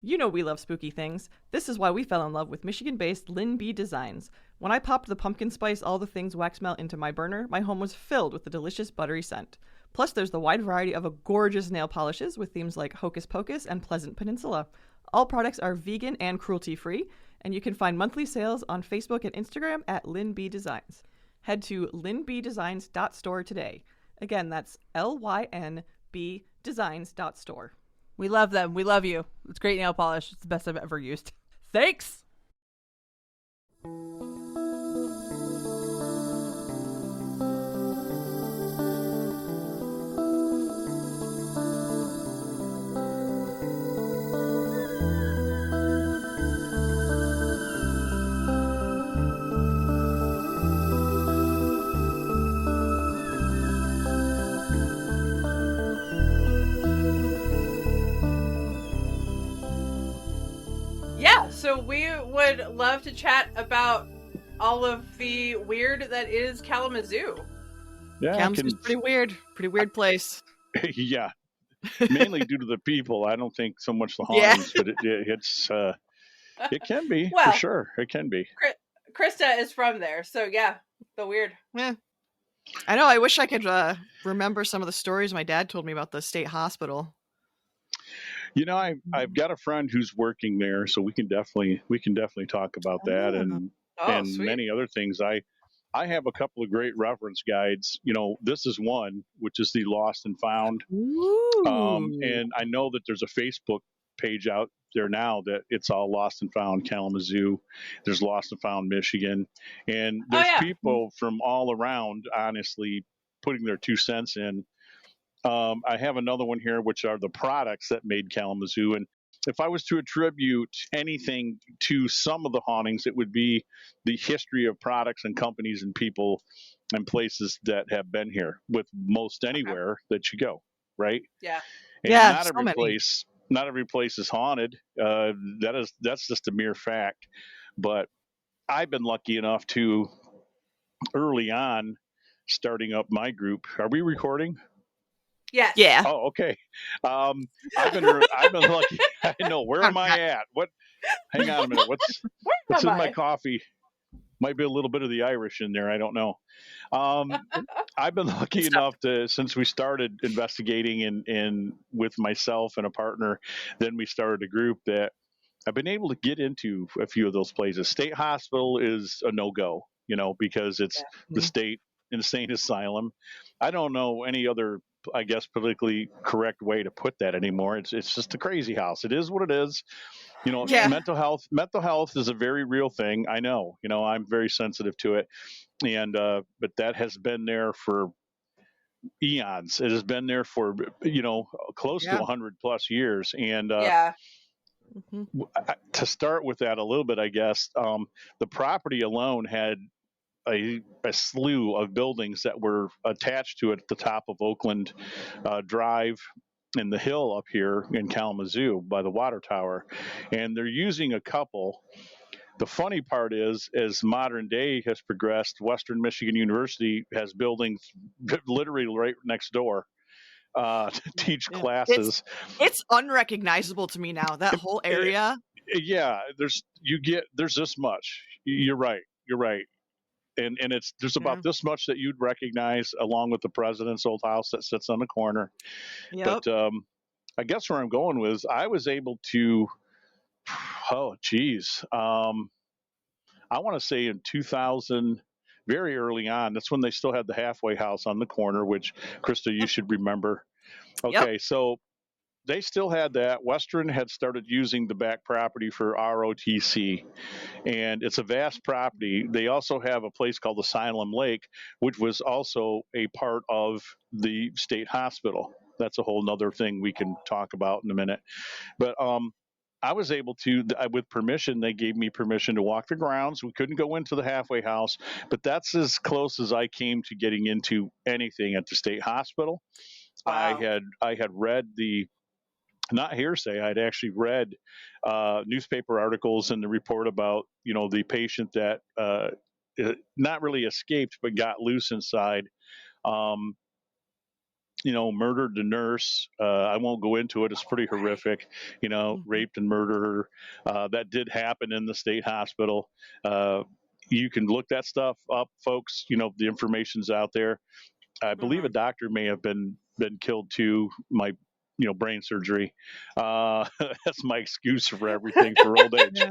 You know we love spooky things. This is why we fell in love with Michigan-based Lynn B Designs. When I popped the pumpkin spice all the things wax melt into my burner, my home was filled with the delicious buttery scent. Plus, there's the wide variety of gorgeous nail polishes with themes like Hocus Pocus and Pleasant Peninsula. All products are vegan and cruelty-free, and you can find monthly sales on Facebook and Instagram at Lynn B Designs. Head to lynbdesigns.store today. Again, that's LYNB designs.store. We love them. We love you. It's great nail polish. It's the best I've ever used. Thanks. So we would love to chat about all of the weird that is Kalamazoo. Yeah, Kalamazoo's pretty weird. Pretty weird place. Yeah, mainly due to the people. I don't think so much the hauntings, but it can be, for sure. It can be. Krista is from there, so yeah, the weird. Yeah. I know. I wish I could remember some of the stories my dad told me about the state hospital. You know, I've got a friend who's working there, so we can definitely talk about that and many other things. I have a couple of great reference guides. You know, this is one, which is the Lost and Found. And I know that there's a Facebook page out there now that it's all Lost and Found Kalamazoo. There's Lost and Found Michigan, and there's people from all around, honestly, putting their 2 cents in. I have another one here, which are the products that made Kalamazoo. And if I was to attribute anything to some of the hauntings, it would be the history of products and companies and people and places that have been here with most anywhere that you go, right? Yeah. And not every place is haunted. That's just a mere fact. But I've been lucky enough to early on starting up my group. Are we recording? Yes. Yeah. Oh, okay. I've been lucky. I know. Where am I at? What? Hang on a minute. What's in my coffee? Might be a little bit of the Irish in there. I don't know. I've been lucky enough to, since we started investigating and with myself and a partner, then we started a group that I've been able to get into a few of those places. State hospital is a no-go, you know, because it's the state insane asylum. I don't know any other, I guess, politically correct way to put that anymore. It's just a crazy house. It is what it is. You know, mental health is a very real thing. I know, you know, I'm very sensitive to it. And, but that has been there for eons. It has been there for, you know, close to 100 plus years. And, to start with that a little bit, I guess, the property alone had a slew of buildings that were attached to it at the top of Oakland Drive in the hill up here in Kalamazoo by the water tower. And they're using a couple. The funny part is, as modern day has progressed, Western Michigan University has buildings literally right next door to teach classes. It's unrecognizable to me now, that whole area. Yeah, there's this much. You're right. And there's about this much that you'd recognize, along with the president's old house that sits on the corner. Yep. But I guess where I'm going with, I was able to, I want to say in 2000, very early on, that's when they still had the halfway house on the corner, which, Krista, you should remember. Okay, so they still had that. Western had started using the back property for ROTC, and it's a vast property. They also have a place called Asylum Lake, which was also a part of the state hospital. That's a whole nother thing we can talk about in a minute. But I was able to, with permission, they gave me permission to walk the grounds. We couldn't go into the halfway house, but that's as close as I came to getting into anything at the state hospital. Wow. I had read not hearsay, I'd actually read newspaper articles and the report about, you know, the patient that not really escaped but got loose inside. murdered the nurse. I won't go into it. It's pretty horrific. Raped and murdered her. That did happen in the state hospital. You can look that stuff up, folks. The information's out there. I believe a doctor may have been killed too. My brain surgery. That's my excuse for everything for old age. Yeah.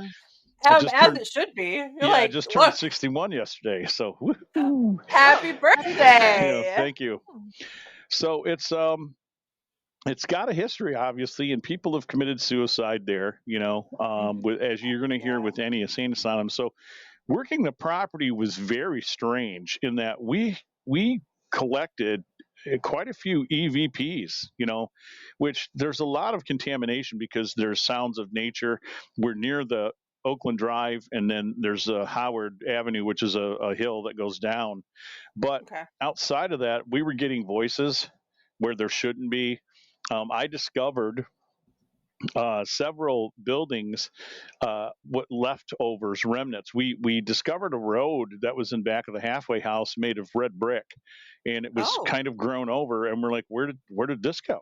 As it should be. I just turned 61 yesterday. So woo-hoo. Happy birthday! Thank you. So it's got a history, obviously, and people have committed suicide there. As you're going to hear with any insane asylum. So working the property was very strange in that we collected quite a few EVPs, which there's a lot of contamination because there's sounds of nature. We're near the Oakland Drive, and then there's a Howard Avenue, which is a hill that goes down. But outside of that, we were getting voices where there shouldn't be. I discovered several buildings, what leftovers, remnants. We discovered a road that was in back of the halfway house made of red brick, and it was kind of grown over. And we're like, where did this go?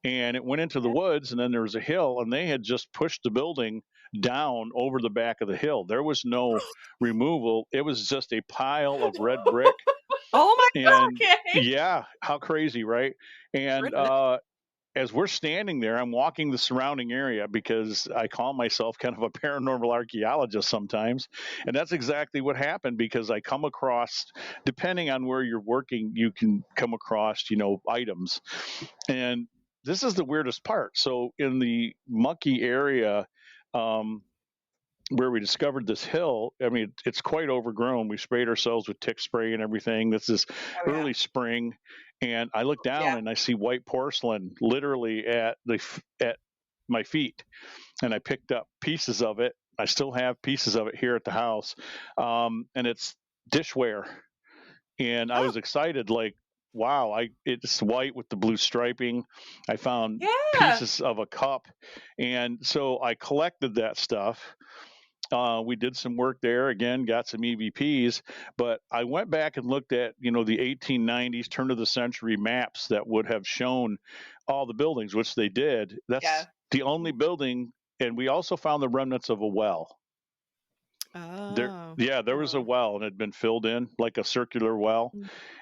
And it went into the woods, and then there was a hill, and they had just pushed the building down over the back of the hill. There was no removal. It was just a pile of red brick. Oh my God! Yeah, how crazy, right? And as we're standing there, I'm walking the surrounding area because I call myself kind of a paranormal archaeologist sometimes. And that's exactly what happened, because I come across, depending on where you're working, you can come across, items. And this is the weirdest part. So in the mucky area, where we discovered this hill, I mean, it's quite overgrown. We sprayed ourselves with tick spray and everything. This is early spring. And I look down and I see white porcelain literally at my feet. And I picked up pieces of it. I still have pieces of it here at the house. And it's dishware. And I was excited, like, wow, it's white with the blue striping. I found pieces of a cup. And so I collected that stuff. We did some work there, again, got some EVPs, but I went back and looked at, the 1890s, turn of the century maps that would have shown all the buildings, which they did. That's the only building. And we also found the remnants of a well. There was a well, and it had been filled in like a circular well,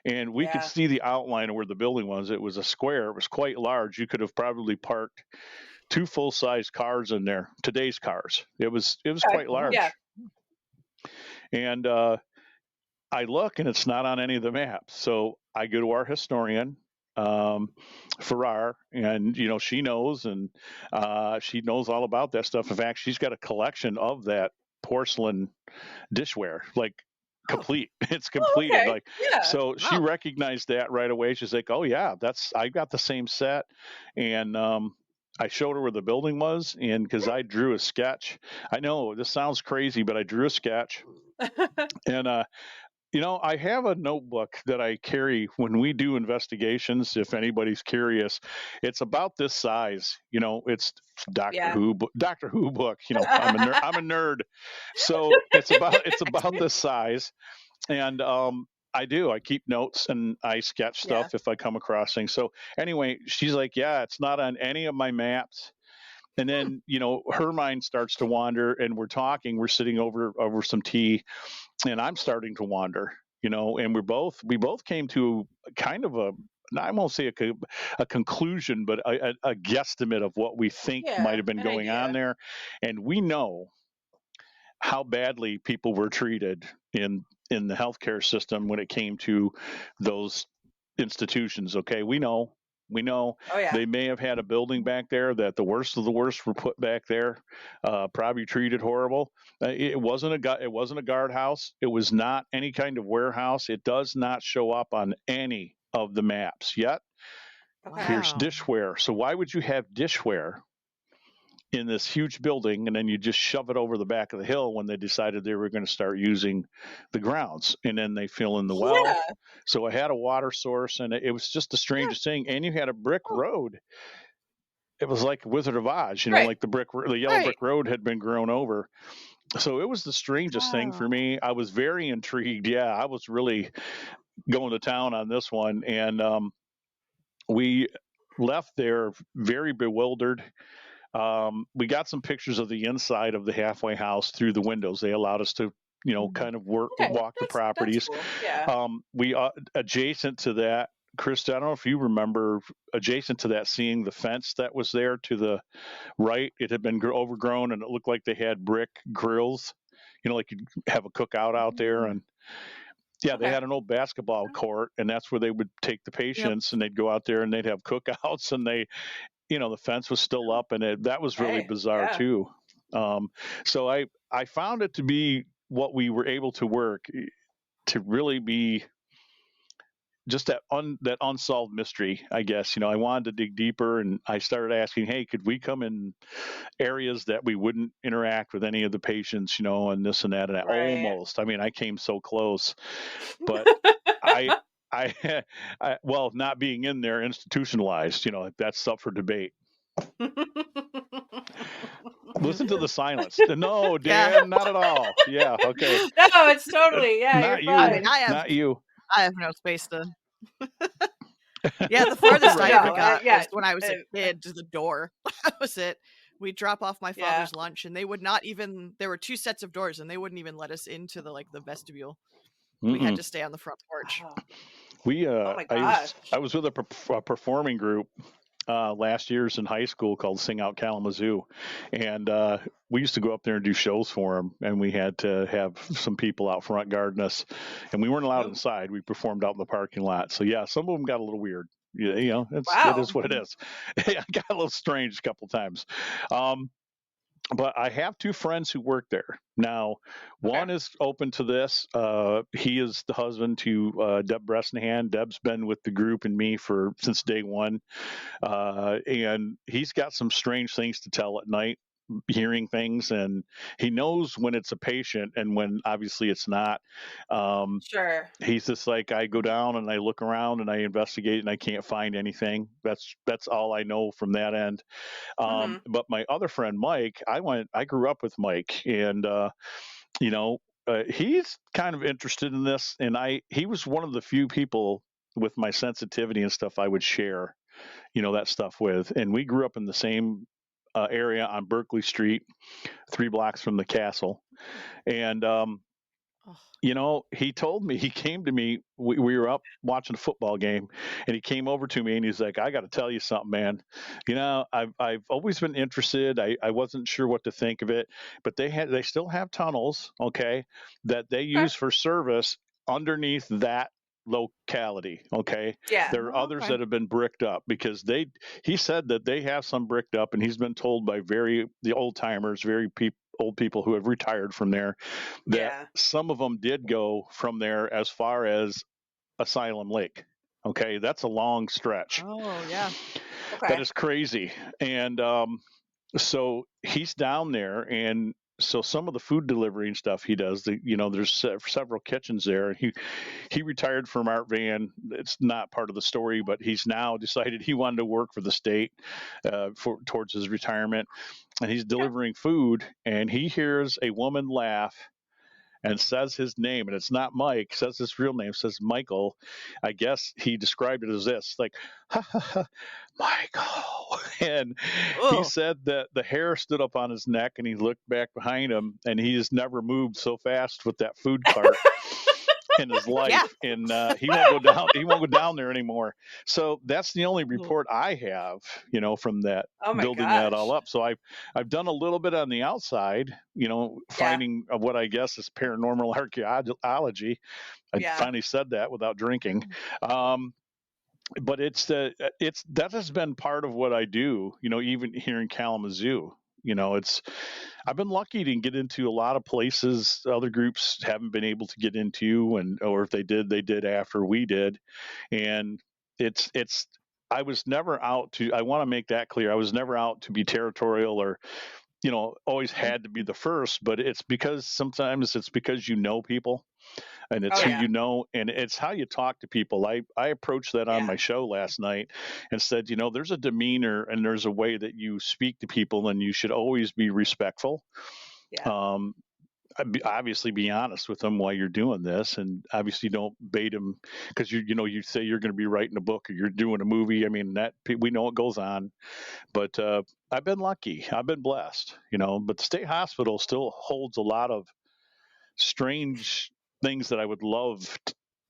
and we could see the outline of where the building was. It was a square. It was quite large. You could have probably parked 2 full-size cars in there, today's cars. It was quite large. And I look, and it's not on any of the maps. So I go to our historian, Farrar, and she knows, and she knows all about that stuff. In fact, she's got a collection of that porcelain dishware, like complete. It's completed. So she recognized that right away. She's like, oh yeah, I got the same set. And I showed her where the building was, and because I drew a sketch. I know this sounds crazy, but I drew a sketch. And I have a notebook that I carry when we do investigations. If anybody's curious, it's about this size. It's Doctor Who book. I'm a nerd, so it's about this size. And I keep notes, and I sketch stuff if I come across things. So anyway, she's like, yeah, it's not on any of my maps. And then, her mind starts to wander, and we're sitting over some tea, and I'm starting to wander, and we both came to kind of I won't say a conclusion, but a guesstimate of what we think might have been going on there. And we know how badly people were treated in the healthcare system when it came to those institutions. Okay. We know they may have had a building back there that the worst of the worst were put back there, probably treated horrible. It wasn't a guardhouse. It was not any kind of warehouse. It does not show up on any of the maps yet. Here's dishware. So why would you have dishware in this huge building, and then you just shove it over the back of the hill when they decided they were going to start using the grounds, and then they fill in the well. So I had a water source, and it was just the strangest thing. And you had a brick road. It was like Wizard of Oz, like the yellow brick road had been grown over. So it was the strangest thing for me. I was very intrigued. Yeah, I was really going to town on this one. And we left there very bewildered. We got some pictures of the inside of the halfway house through the windows. They allowed us to, kind of Okay, walk the that's properties. cool. Yeah. We adjacent to that, Krista, I don't know if you remember, adjacent to that, seeing the fence that was there to the right. It had been overgrown, and it looked like they had brick grills. Like you'd have a cookout out there, and yeah, they Okay. had an old basketball court, and that's where they would take the patients, and they'd go out there and they'd have cookouts, and the fence was still up, and that was really Hey, bizarre yeah. too. So I found it to be what we were able to work to really be just that unsolved mystery, I guess. I wanted to dig deeper, and I started asking, hey, could we come in areas that we wouldn't interact with any of the patients, and this and that, and that. Right. Almost. I mean, I came so close, but I, well, not being in there institutionalized, that's up for debate. Listen to the silence. No, Dan, not at all. Yeah, okay. No, it's totally, yeah, not you're fine. Not you. I have no space to. Yeah, the farthest I ever got was when I was a kid to the door. That was it. We'd drop off my father's lunch, and they would not even. There were 2 sets of doors, and they wouldn't even let us into the vestibule. We had to stay on the front porch. We oh my gosh. I was with a performing group last year's in high school called Sing Out Kalamazoo, and we used to go up there and do shows for them, and we had to have some people out front guarding us, and we weren't allowed inside. We performed out in the parking lot. So yeah, some of them got a little weird. It is what it is. I got a little strange a couple times. But I have 2 friends who work there. Now, one is open to this. He is the husband to Deb Bresnahan. Deb's been with the group and me since day one. And he's got some strange things to tell at night, hearing things, and he knows when it's a patient and when obviously it's not. Sure. He's just like, I go down and I look around and I investigate and I can't find anything. That's all I know from that end. But my other friend Mike, I grew up with Mike, and he's kind of interested in this, and he was one of the few people with my sensitivity and stuff I would share that stuff with. And we grew up in the same area on Berkeley Street, 3 blocks from the castle. And he told me, he came to me, we were up watching a football game, and he came over to me and he's like, I got to tell you something, man. I've always been interested. I wasn't sure what to think of it, but they still have tunnels, okay, that they use for service underneath that locality. Okay. Yeah. There are others that have been bricked up, because he said that they have some bricked up, and he's been told by the old timers, old people who have retired from there, that some of them did go from there as far as Asylum Lake. Okay, that's a long stretch. Oh yeah. That is crazy. And so he's down there, and so some of the food delivery and stuff he does, there's several kitchens there. He retired from Art Van. It's not part of the story, but he's now decided he wanted to work for the state towards his retirement, and he's delivering food, and he hears a woman laugh and says his name, and it's not Mike, says his real name, says Michael. I guess he described it as this, like, ha, ha, ha, Michael. And he said that the hair stood up on his neck, and he looked back behind him, and he has never moved so fast with that food cart in his life. And he won't go down there anymore. So that's the only report I have, from that, building that all up. So I've done a little bit on the outside, finding what I guess is paranormal archaeology. I finally said that without drinking. But that has been part of what I do, even here in Kalamazoo. I've been lucky to get into a lot of places other groups haven't been able to get into, or if they did after we did. And I was never out I want to make that clear. I was never out to be territorial or, always had to be the first, but sometimes it's because people, and it's who you know, and it's how you talk to people. I approached that on my show last night and said, there's a demeanor and there's a way that you speak to people, and you should always be respectful. obviously be honest with them while you're doing this, and obviously don't bait them because you say you're going to be writing a book or you're doing a movie. I mean, that we know what goes on, but I've been lucky, I've been blessed, but the state hospital still holds a lot of strange things that I would love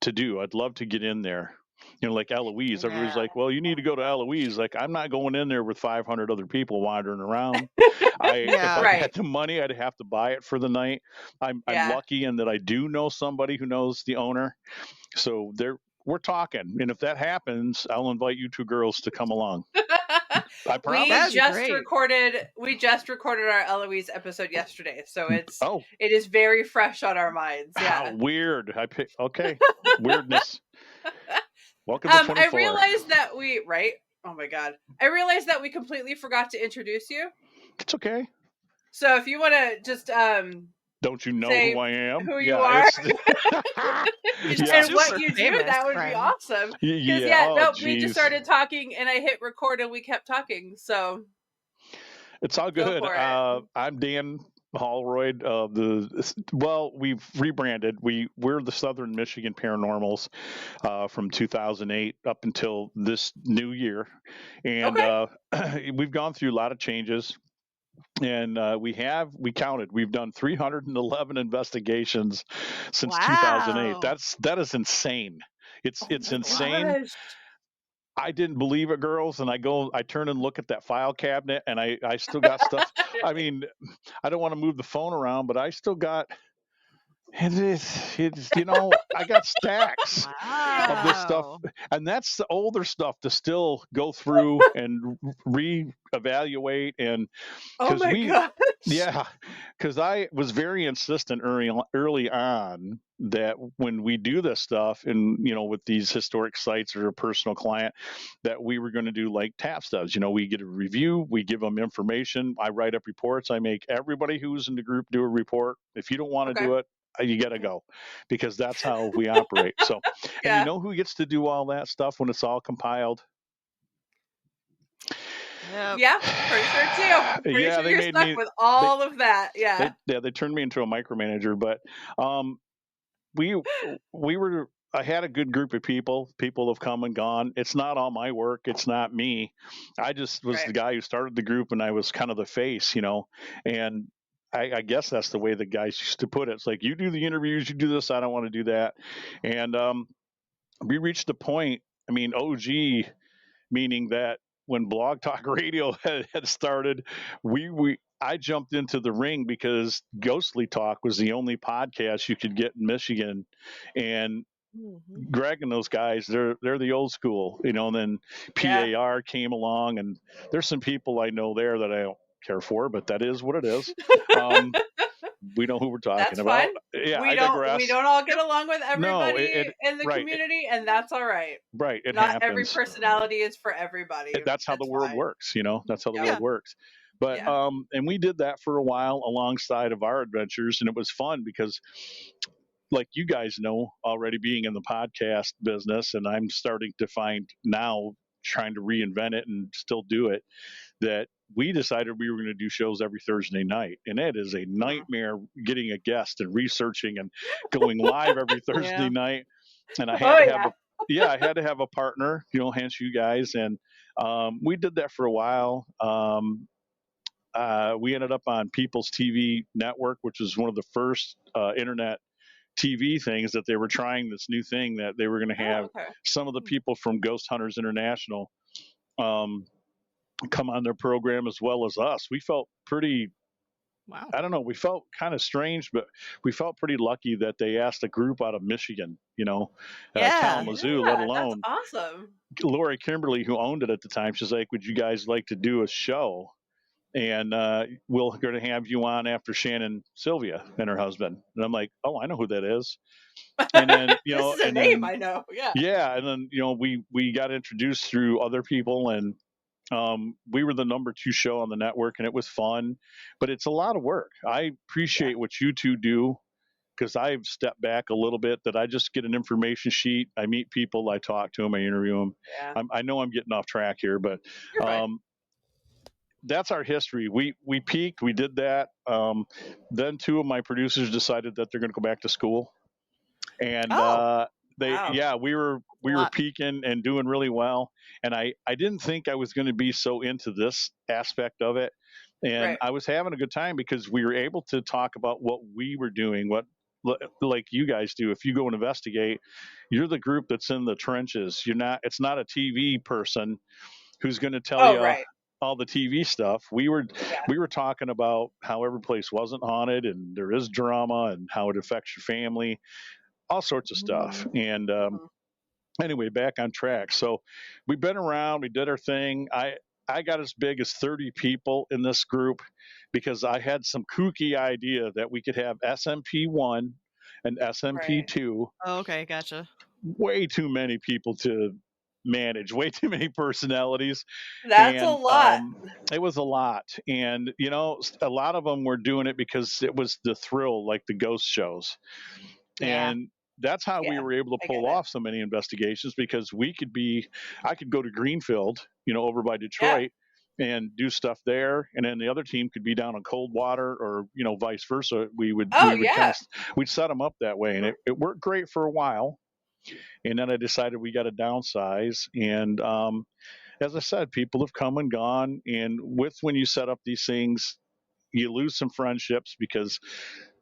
to do. I'd love to get in there. Like Eloise, everybody's like, well, you need to go to Eloise. Like, I'm not going in there with 500 other people wandering around. If I had the money, I'd have to buy it for the night. I'm lucky in that I do know somebody who knows the owner. So we're talking. And if that happens, I'll invite you two girls to come along. I promise. We just recorded our Eloise episode yesterday, so it is very fresh on our minds. Yeah. How weird. Okay. Weirdness. Welcome to 24. I realized that oh my god. I realized that we completely forgot to introduce you. It's okay. So if you want to just don't you know who I am? Who you are? And what you do, that would be awesome. We just started talking and I hit record and we kept talking. So it's all good. I'm Dan Holroyd. We've rebranded. We're the Southern Michigan Paranormals from 2008 up until this new year, and we've gone through a lot of changes. And we counted. We've done 311 investigations since 2008. That is insane. It's insane. Gosh. I didn't believe it, girls, and I turn and look at that file cabinet, and I still got stuff. I mean, I don't want to move the phone around, but I still got. It's I got stacks of this stuff, and that's the older stuff to still go through and reevaluate. And because I was very insistent early on that when we do this stuff, and with these historic sites or a personal client, that we were going to do like TAPS does. We get a review, we give them information, I write up reports, I make everybody who's in the group do a report. If you don't want to do it, you got to go, because that's how we operate. So, and you know who gets to do all that stuff when it's all compiled? Yeah, pretty sure it's you. Pretty sure you're stuck with all of that. Yeah. They turned me into a micromanager, but I had a good group of people. People have come and gone. It's not all my work. It's not me. I just was the guy who started the group, and I was kind of the face, and I guess that's the way the guys used to put it. It's like, you do the interviews, you do this, I don't want to do that. And we reached a point, OG, meaning that when Blog Talk Radio had started, I jumped into the ring because Ghostly Talk was the only podcast you could get in Michigan. And Greg and those guys, they're the old school, and then PAR came along, and there's some people I know there that I don't care for, but that is what it is. We know who we're talking about. Fine. Yeah, we don't all get along with everybody in the community, and that's all right. Right. Not happens. Every personality is for everybody. That's how the world works, That's how the world works. But and we did that for a while alongside of our adventures, and it was fun because, like you guys know already, being in the podcast business, and I'm starting to find now, trying to reinvent it and still do it, that we decided we were going to do shows every Thursday night. And it is a nightmare getting a guest and researching and going live every Thursday night. And I had I had to have a partner, hence you guys. And we did that for a while. We ended up on People's TV Network, which was one of the first internet TV things that they were trying, this new thing that they were going to have some of the people from Ghost Hunters International come on their program as well as us. We felt pretty, I don't know, we felt kind of strange, but we felt pretty lucky that they asked a group out of Michigan, Kalamazoo, let alone. That's awesome. Lori Kimberly, who owned it at the time, she's like, would you guys like to do a show? And we're going to have you on after Shannon Sylvia and her husband. And I'm like, oh, I know who that is. And then, this is a name I know. Yeah. And then, we got introduced through other people, and we were the number 2 show on the network, and it was fun, but it's a lot of work. I appreciate what you two do, because I've stepped back a little bit, that I just get an information sheet. I meet people, I talk to them, I interview them. I know I'm getting off track here, but that's our history. We peaked. We did that. Then two of my producers decided that they're going to go back to school, and Oh, Wow. we a were lot. peaking and doing really well. And I didn't think I was going to be so into this aspect of it, and Right. I was having a good time because we were able to talk about what we were doing, what like you guys do. If you go and investigate, you're the group that's in the trenches. You're not. It's not a TV person who's going to tell Oh, you right. all the TV stuff. Yeah. We were talking about how every place wasn't haunted and there is drama and how it affects your family, all sorts of stuff. Mhm. And Mhm. anyway, back on track. So we've been around, we did our thing. I got as big as 30 people in this group because I had some kooky idea that we could have SMP1 and Right. SMP2. Oh, okay, gotcha. Way too many people to manage, way too many personalities. That's a And lot. it was a lot. And, you know, a lot of them were doing it because it was the thrill, like the ghost shows. Yeah. And that's how we Yeah, were able to I pull get it. off so many investigations because I could go to Greenfield, you know, over by Yeah. Detroit and do stuff there. And then the other team could be down in Coldwater or, you know, vice versa. Oh, We would kind yeah. of, we'd set them up that way. And it worked great for a while. And then I decided we got to downsize. And as I said, people have come and gone. And with when you set up these things, you lose some friendships because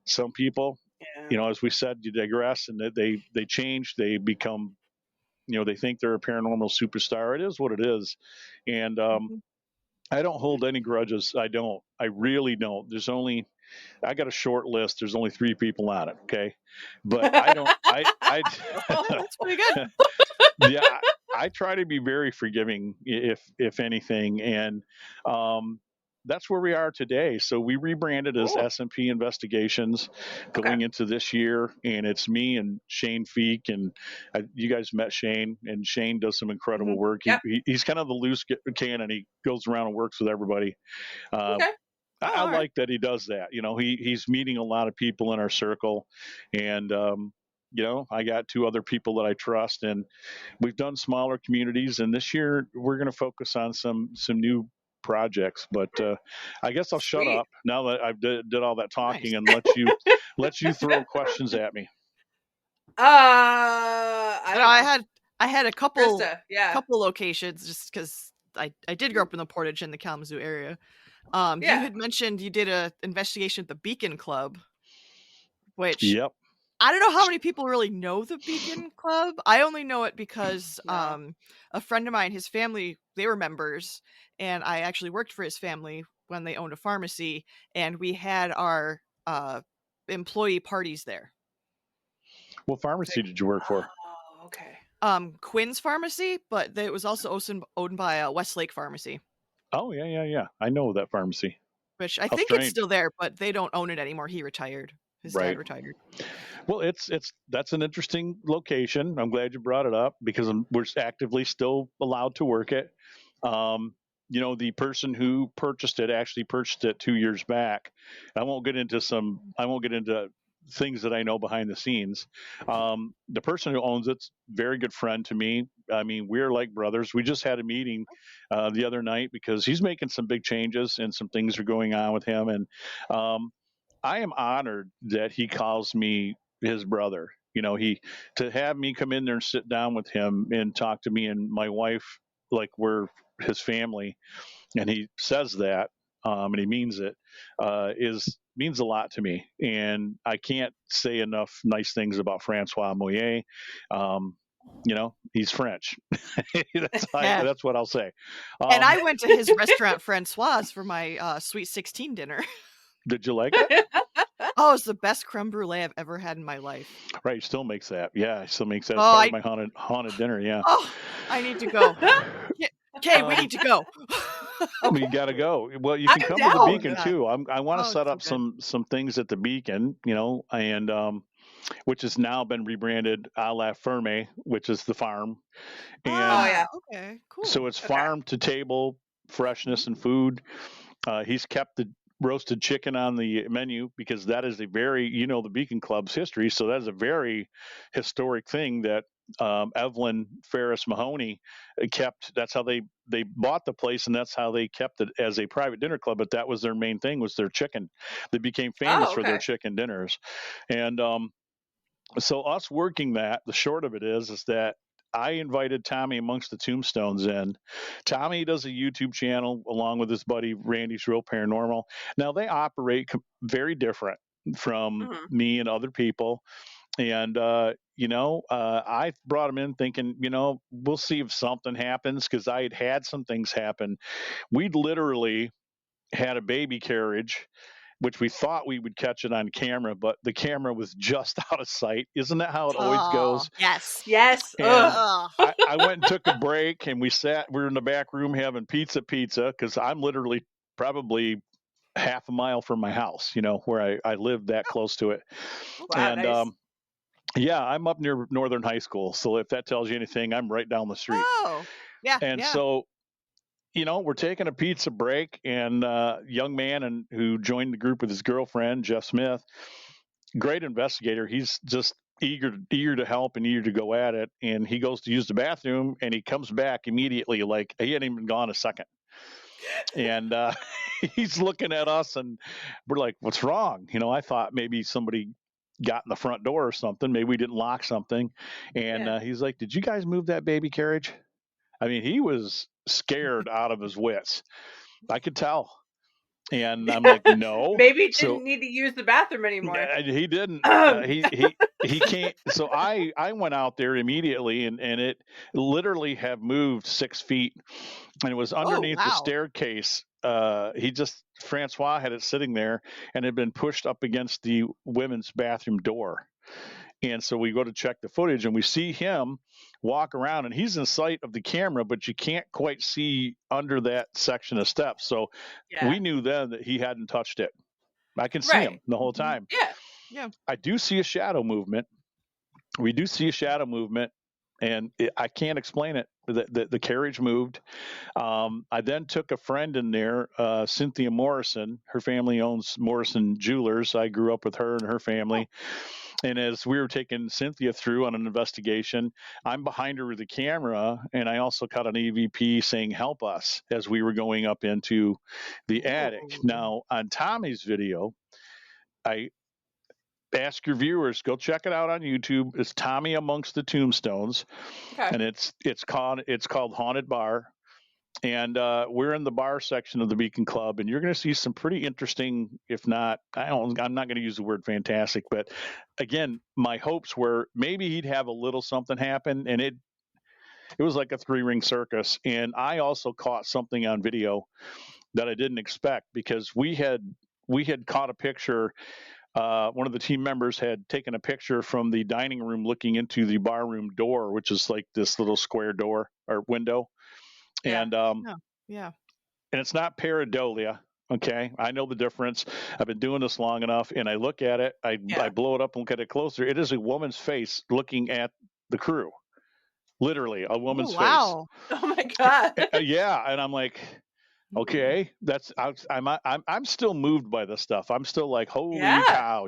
some people, Yeah. you know, as we said, you digress and they change. They become, you know, they think they're a paranormal superstar. It is what it is. And Mhm. I don't hold any grudges. I don't. I really don't. I got a short list. There's only 3 people on it. Okay. But I don't, I, Oh, that's pretty good. yeah, I try to be very forgiving, if anything, and um, that's where we are today. So we rebranded as Cool. S&P Investigations Okay. going into this year, and it's me and Shane Feek, and you guys met Shane, and Shane does some incredible Mhm. work. Yeah. He's kind of the loose cannon. He goes around and works with everybody. Uh, Okay. Oh, I all right. like that he does that. You know, he's meeting a lot of people in our circle, and you know, I got 2 other people that I trust, and we've done smaller communities. And this year we're going to focus on some new projects. But I guess I'll shut Sweet. up now that I've did all that talking Nice. and let you throw questions at me. I No, don't know. I had a Krista. Yeah. couple locations just because I did grow up in the Portage in the Kalamazoo area. You Yeah. had mentioned you did a investigation at the Beacon Club, which Yep. I don't know how many people really know the Beacon Club. I only know it because No. a friend of mine, his family, they were members, and I actually worked for his family when they owned a pharmacy, and we had our employee parties there. What pharmacy did you work for? Oh, okay. Quinn's Pharmacy, but it was also owned by Westlake Pharmacy, Oh, yeah. I know that pharmacy. which I How think it's strange. still there, but they don't own it anymore. He retired. His dad Right. retired. Well, that's an interesting location. I'm glad you brought it up because we're actively still allowed to work it. Um, you know, the person who purchased it actually purchased it 2 years back. I won't get into things that I know behind the scenes. The person who owns it's a very good friend to me. I mean, we're like brothers. We just had a meeting the other night because he's making some big changes and some things are going on with him. And um, I am honored that he calls me his brother. You know, to have me come in there and sit down with him and talk to me and my wife like we're his family, and he says that, and he means it, is means a lot to me. And I can't say enough nice things about Francois Moyer. You know, he's French. Yeah. That's what I'll say. And Um, I went to his restaurant Francois for my Sweet 16 dinner. did you like it? Oh, it's the best creme brulee I've ever had in my life. Right, he still makes that. Yeah, he still makes that. It's Oh, part of my haunted dinner. Yeah. oh, I need to go. Okay, we need to go. We got to go. Well, you can I'm come to the down. Beacon too. I want to Oh, set it's so up good. some things at the Beacon, you know, and which has now been rebranded a la Ferme, which is the farm, Oh, and yeah. Okay, so cool. it's Okay. farm to table freshness and food. He's kept the roasted chicken on the menu because that is a very, you know, the Beacon Club's history, so that is a very historic thing that Evelyn Ferris Mahoney kept. That's how they bought the place, and that's how they kept it as a private dinner club. But that was their main thing, was their chicken. They became famous for their chicken dinners, and so us working that. The short of it is that I invited Tommy Amongst the Tombstones in. Tommy does a YouTube channel along with his buddy Randy's Real Paranormal. Now they operate very different from me and other people. And, I brought him in thinking, we'll see if something happens, because I had some things happen. We'd literally had a baby carriage, which we thought we would catch it on camera, but the camera was just out of sight. Isn't that how it always goes? Yes. And I went and took a break, and we were in the back room having pizza, because I'm literally probably half a mile from my house, where I live that close to it. Wow, and nice. Yeah, I'm up near Northern High School. So if that tells you anything, I'm right down the street. Oh, yeah. And so, we're taking a pizza break, and a young man who joined the group with his girlfriend, Jeff Smith, great investigator. He's just eager to help and eager to go at it. And he goes to use the bathroom, and he comes back immediately, like he hadn't even gone a second. And he's looking at us, and we're like, "What's wrong?" I thought maybe somebody got in the front door or something. Maybe we didn't lock something. And he's like, "Did you guys move that baby carriage?" I mean, he was scared out of his wits. I could tell. And I'm like, "No." Maybe he didn't need to use the bathroom anymore. He didn't. He can't. So I went out there immediately, and it literally have moved 6 feet, and it was underneath the staircase. Francois had it sitting there, and had been pushed up against the women's bathroom door. And so we go to check the footage, and we see him walk around, and he's in sight of the camera, but you can't quite see under that section of steps. So we knew then that he hadn't touched it. I can see him the whole time. Yeah. I do see a shadow movement. We do see a shadow movement, and I can't explain it. The carriage moved. I then took a friend in there, Cynthia Morrison. Her family owns Morrison Jewelers. I grew up with her and her family. And as we were taking Cynthia through on an investigation, I'm behind her with the camera, and I also caught an EVP saying, "Help us," as we were going up into the attic. Now, on Tommy's video, I ask your viewers, go check it out on YouTube. It's Tommy Amongst the Tombstones, and it's called Haunted Bar. And we're in the bar section of the Beacon Club, and you're going to see some pretty interesting, if not, I'm not going to use the word fantastic, but again, my hopes were maybe he'd have a little something happen, and it was like a 3-ring circus. And I also caught something on video that I didn't expect, because we had caught a picture. One of the team members had taken a picture from the dining room looking into the bar room door, which is like this little square door or window. And and it's not pareidolia. Okay, I know the difference. I've been doing this long enough, and I look at it. I blow it up and look at it closer. It is a woman's face looking at the crew. Literally, a woman's face. Oh my god! And I'm like, okay, I'm still moved by this stuff. I'm still like, holy cow,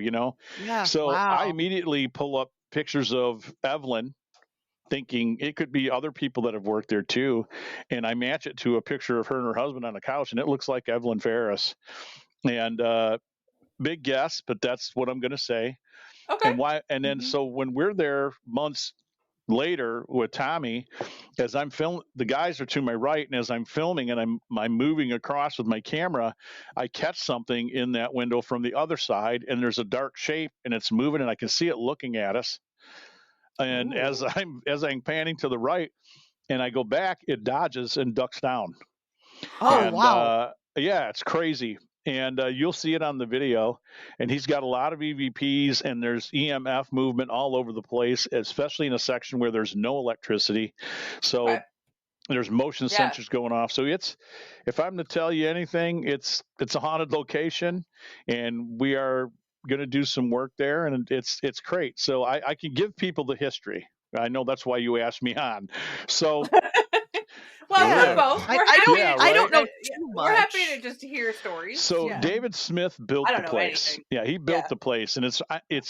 So I immediately pull up pictures of Evelyn, thinking it could be other people that have worked there too, and I match it to a picture of her and her husband on the couch, and it looks like Evelyn Ferris. And big guess, but that's what I'm going to say. Okay. And why? And then so when we're there months later with Tommy, as I'm filming, the guys are to my right, and as I'm filming and I'm moving across with my camera, I catch something in that window from the other side, and there's a dark shape, and it's moving, and I can see it looking at us. And as I'm panning to the right, and I go back, it dodges and ducks down. Wow! It's crazy. And you'll see it on the video. And he's got a lot of EVPs, and there's EMF movement all over the place, especially in a section where there's no electricity. So there's motion sensors going off. So if I'm to tell you anything, it's a haunted location, and we are going to do some work there, and it's great. So I can give people the history. I know that's why you asked me on. So Well, live. both. We're I happy Yeah, to, I don't right? know too much. We're happy to just hear stories. So Yeah. David Smith built I the don't know place. anything. Yeah, he built Yeah. the place, and it's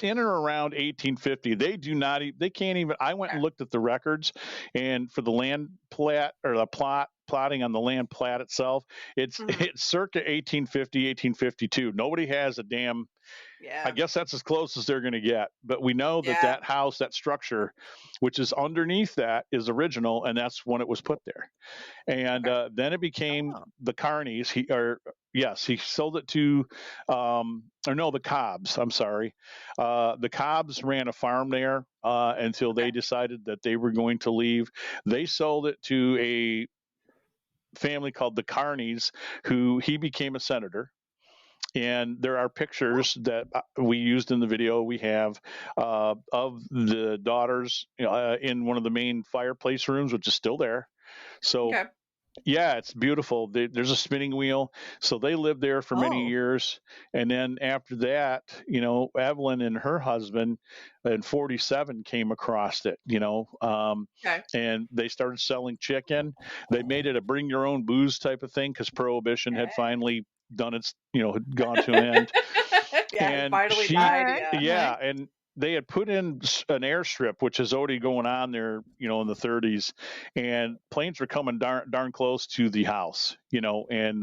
in and around 1850. They do not. They can't even. I went and looked at the records, and for the land plat or the plotting on the land plat itself, it's circa 1850, 1852. Nobody has a damn. Yeah. I guess that's as close as they're going to get. But we know that that house, that structure, which is underneath that, is original, and that's when it was put there. And then it became the Carneys. He sold it to, the Cobbs. I'm sorry. The Cobbs ran a farm there until they decided that they were going to leave. They sold it to a family called the Carneys, who he became a senator. And there are pictures that we used in the video we have of the daughters in one of the main fireplace rooms, which is still there. So, yeah, it's beautiful. There's a spinning wheel. So they lived there for many years. And then after that, Evelyn and her husband in 47 came across it, and they started selling chicken. They made it a bring your own booze type of thing because Prohibition had finally done its, gone to an end. And finally died. Yeah. And they had put in an airstrip, which is already going on there, in the 30s, and planes were coming darn close to the house, and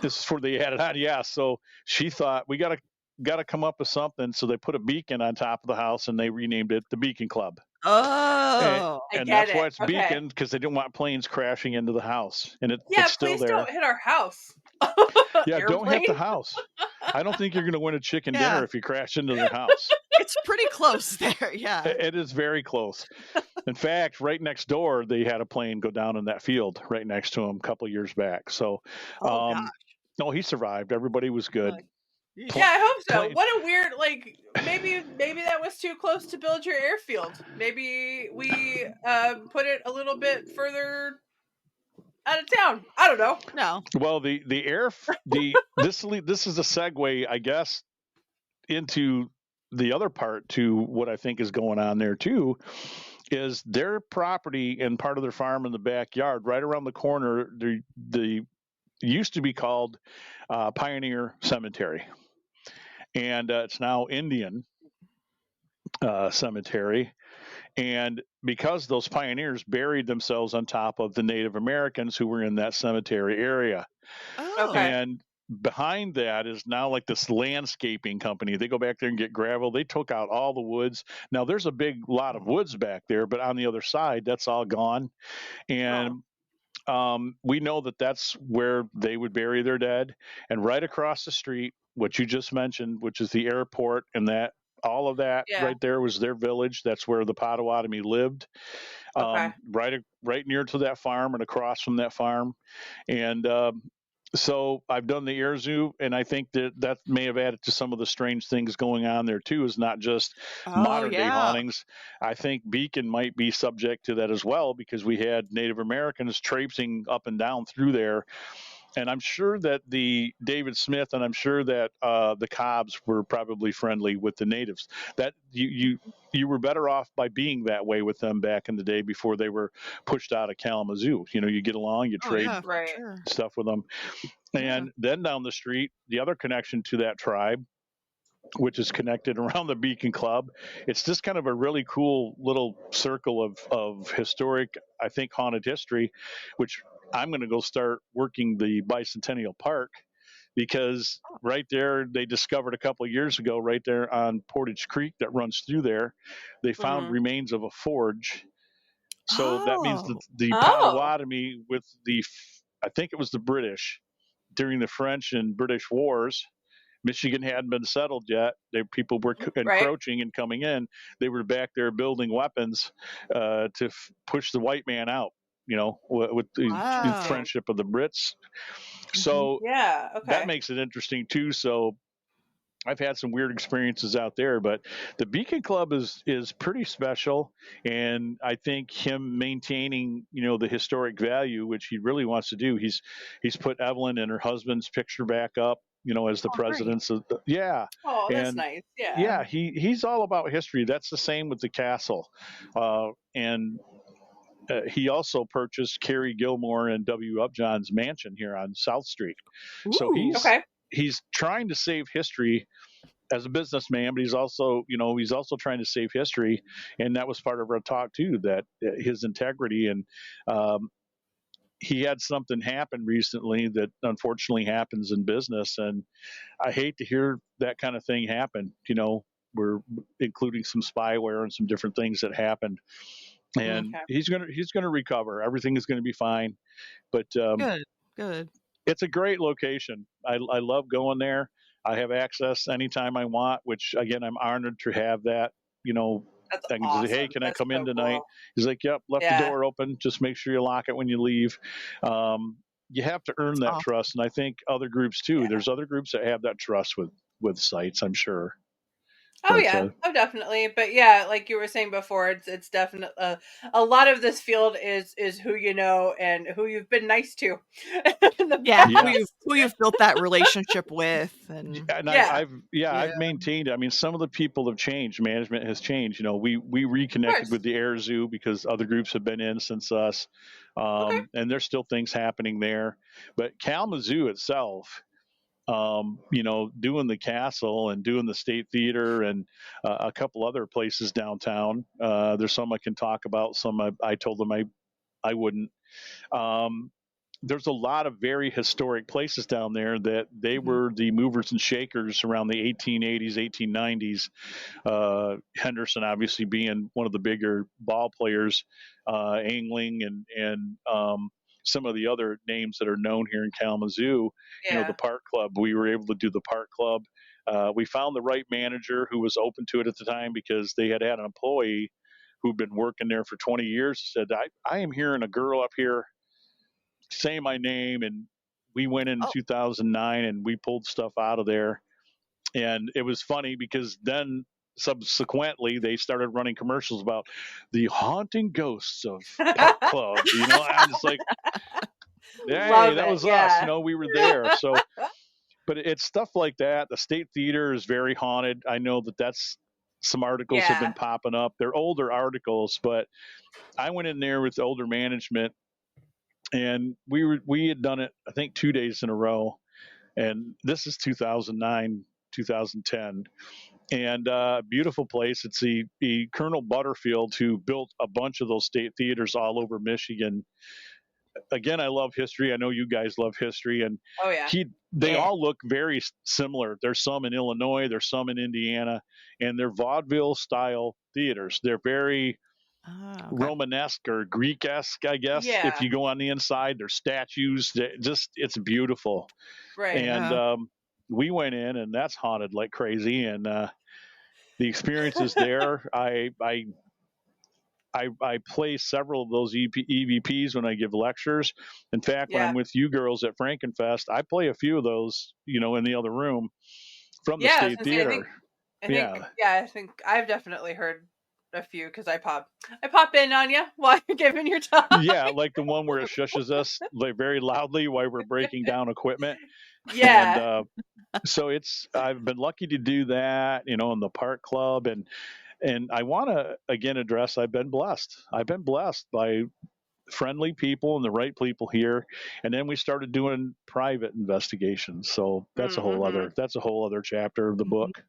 this is where they added on. Yeah. So she thought we got to come up with something. So they put a beacon on top of the house and they renamed it the Beacon Club. Oh, and that's why it's Beacon, because they didn't want planes crashing into the house. And it's still there. Don't hit our house. Yeah, don't hit the house. I don't think you're going to win a chicken dinner if you crash into their house. It's pretty close there. Yeah, it is very close. In fact, right next door, they had a plane go down in that field right next to him a couple of years back. So, no, he survived. Everybody was good. Yeah, I hope so. What a weird, maybe that was too close to build your airfield. Maybe we put it a little bit further out of town. I don't know. No. Well, this is a segue, I guess, into the other part to what I think is going on there too, is their property and part of their farm in the backyard, right around the corner. They used to be called Pioneer Cemetery. And it's now Indian Cemetery. And because those pioneers buried themselves on top of the Native Americans who were in that cemetery area. And behind that is now like this landscaping company. They go back there and get gravel. They took out all the woods. Now there's a big lot of woods back there, but on the other side, that's all gone. And we know that that's where they would bury their dead. And right across the street, what you just mentioned, which is the airport, and that all of that right there was their village. That's where the Potawatomi lived. Right near to that farm and across from that farm. And so I've done the air zoo, and I think that may have added to some of the strange things going on there too. Is not just modern day hauntings. I think Beacon might be subject to that as well, because we had Native Americans traipsing up and down through there. And I'm sure that the David Smith and I'm sure that the Cobbs were probably friendly with the natives. That you were better off by being that way with them back in the day before they were pushed out of Kalamazoo. You get along, you trade stuff with them. And then down the street, the other connection to that tribe, which is connected around the Beacon Club. It's just kind of a really cool little circle of historic, I think, haunted history, which I'm going to go start working the Bicentennial Park, because right there, they discovered a couple of years ago, right there on Portage Creek that runs through there, they found remains of a forge. So that means that the Potawatomi with I think it was the British, during the French and British wars, Michigan hadn't been settled yet. People were encroaching and coming in. They were back there building weapons to push the white man out, with the friendship of the Brits. So that makes it interesting too. So I've had some weird experiences out there, but the Beacon Club is pretty special. And I think him maintaining, the historic value, which he really wants to do. He's put Evelyn and her husband's picture back up, as the presidents of Oh, that's nice. Yeah, he's all about history. That's the same with the castle. And he also purchased Carrie Gilmore and W. Upjohn's mansion here on South Street. So Ooh. he's trying to save history as a businessman, but he's also trying to save history, and that was part of our talk too. That his integrity, and he had something happen recently that unfortunately happens in business, and I hate to hear that kind of thing happen. We're including some spyware and some different things that happened, and he's gonna recover. Everything is going to be fine. But good. It's a great location. I love going there. I have access anytime I want, which again, I'm honored to have that. That's I can awesome. say, hey, can I come in tonight? Cool. He's like, yep, left the door open. Just make sure you lock it when you leave. You have to earn that trust. And I think other groups too, there's other groups that have that trust with sites, I'm sure. Oh, definitely. But yeah, like you were saying before, it's definitely a lot of this field is who you know and who you've been nice to. Who you've built that relationship with, I've maintained. I mean, some of the people have changed. Management has changed. We reconnected with the Air Zoo because other groups have been in since us, and there's still things happening there. But Kalamazoo itself, doing the castle and doing the State Theater and a couple other places downtown. There's some I can talk about. Some I told them I wouldn't. There's a lot of very historic places down there that they were the movers and shakers around the 1880s, 1890s. Henderson obviously being one of the bigger ball players, Angling and some of the other names that are known here in Kalamazoo. The Park Club. We were able to do the Park Club. We found the right manager who was open to it at the time because they had an employee who'd been working there for 20 years. Said, I am hearing a girl up here say my name, and we went in 2009 and we pulled stuff out of there. And it was funny because then subsequently they started running commercials about the haunting ghosts of Park Club. I'm just like, hey, that was us. We were there. So, but it's stuff like that. The State Theater is very haunted. I know that's some articles have been popping up. They're older articles, but I went in there with older management, and we had done it, I think, 2 days in a row. And this is 2009, 2010. And beautiful place. It's the Colonel Butterfield who built a bunch of those State Theaters all over Michigan. Again, I love history. I know you guys love history. And they all look very similar. There's some in Illinois, there's some in Indiana, and they're vaudeville style theaters. They're very Romanesque or Greek-esque, I guess. If you go on the inside, there's statues. It's beautiful. Right. And we went in, and that's haunted like crazy. And the experience is there. I play several of those EVPs when I give lectures. In fact, when I'm with you girls at Frankenfest, I play a few of those, in the other room from the State Theater. I think I've definitely heard a few because I pop in on you while you're giving your talk. Yeah, like the one where it shushes us very loudly while we're breaking down equipment. Yeah. And so I've been lucky to do that, in the Park Club, and I want to again address I've been blessed by friendly people and the right people here, and then we started doing private investigations. So that's a whole other chapter of the book.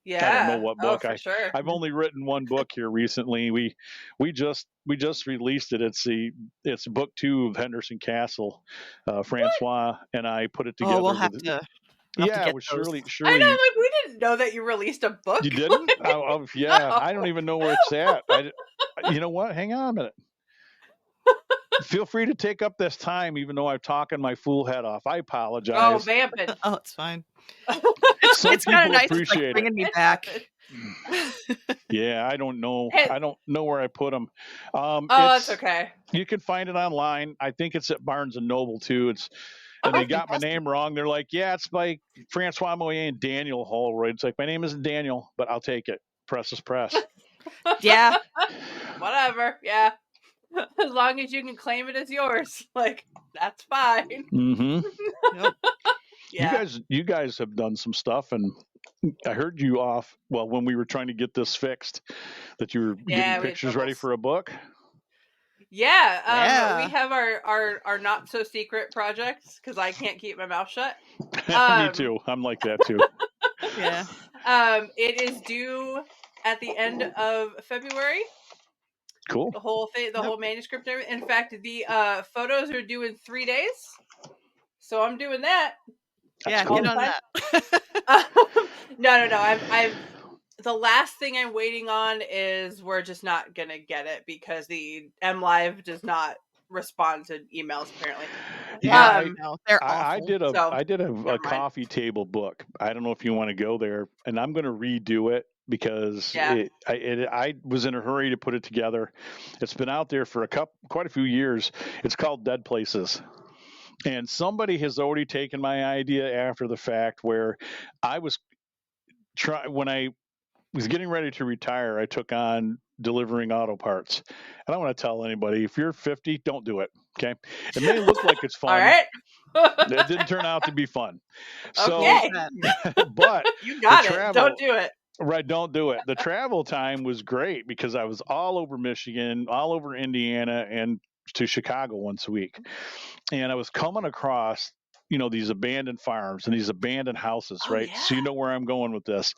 Yeah, I don't know what book. Sure. I've only written one book here recently. We just released it. It's book 2 of Henderson Castle. Francois and I put it together. Oh, we'll have to. Surely. I know, we didn't know that you released a book. You didn't? Yeah. I don't even know where it's at. You know what? Hang on a minute. Feel free to take up this time, even though I'm talking my fool head off. I apologize. Oh, vamping. Oh, it's fine. It's kind of nice. Appreciate bringing me back. Yeah, I don't know. I don't know where I put them. That's okay. You can find it online. I think it's at Barnes and Noble too. And they got my name wrong. They're like, yeah, it's by Francois Moyer and Daniel Holroyd. It's like, my name isn't Daniel, but I'll take it. Press is press. Yeah. Whatever. Yeah. As long as you can claim it as yours, that's fine. Mm-hmm. Yep. Yeah. You guys have done some stuff, and I heard you when we were trying to get this fixed, that you were getting pictures ready for a book. Yeah, we have our not so secret projects because I can't keep my mouth shut. Me too. I'm like that too. Yeah. It is due at the end of February. Cool. The whole thing, the whole manuscript. In fact, the photos are due in 3 days, so I'm doing that. Yeah, cool. get on that. No. I've the last thing I'm waiting on is we're just not gonna get it because the MLive does not respond to emails apparently. Yeah, they're awful. I did a coffee table book. I don't know if you want to go there, and I'm going to redo it because I was in a hurry to put it together. It's been out there for quite a few years. It's called Dead Places. And somebody has already taken my idea after the fact, where I was when I was getting ready to retire, I took on delivering auto parts. And I want to tell anybody, if you're 50, don't do it. Okay. It may look like it's fun. All right. It didn't turn out to be fun. So, okay. But you got it. Don't do it. Right, don't do it. The travel time was great because I was all over Michigan, all over Indiana, and to Chicago once a week. And I was coming across, these abandoned farms and these abandoned houses, right? Yeah. So you know where I'm going with this.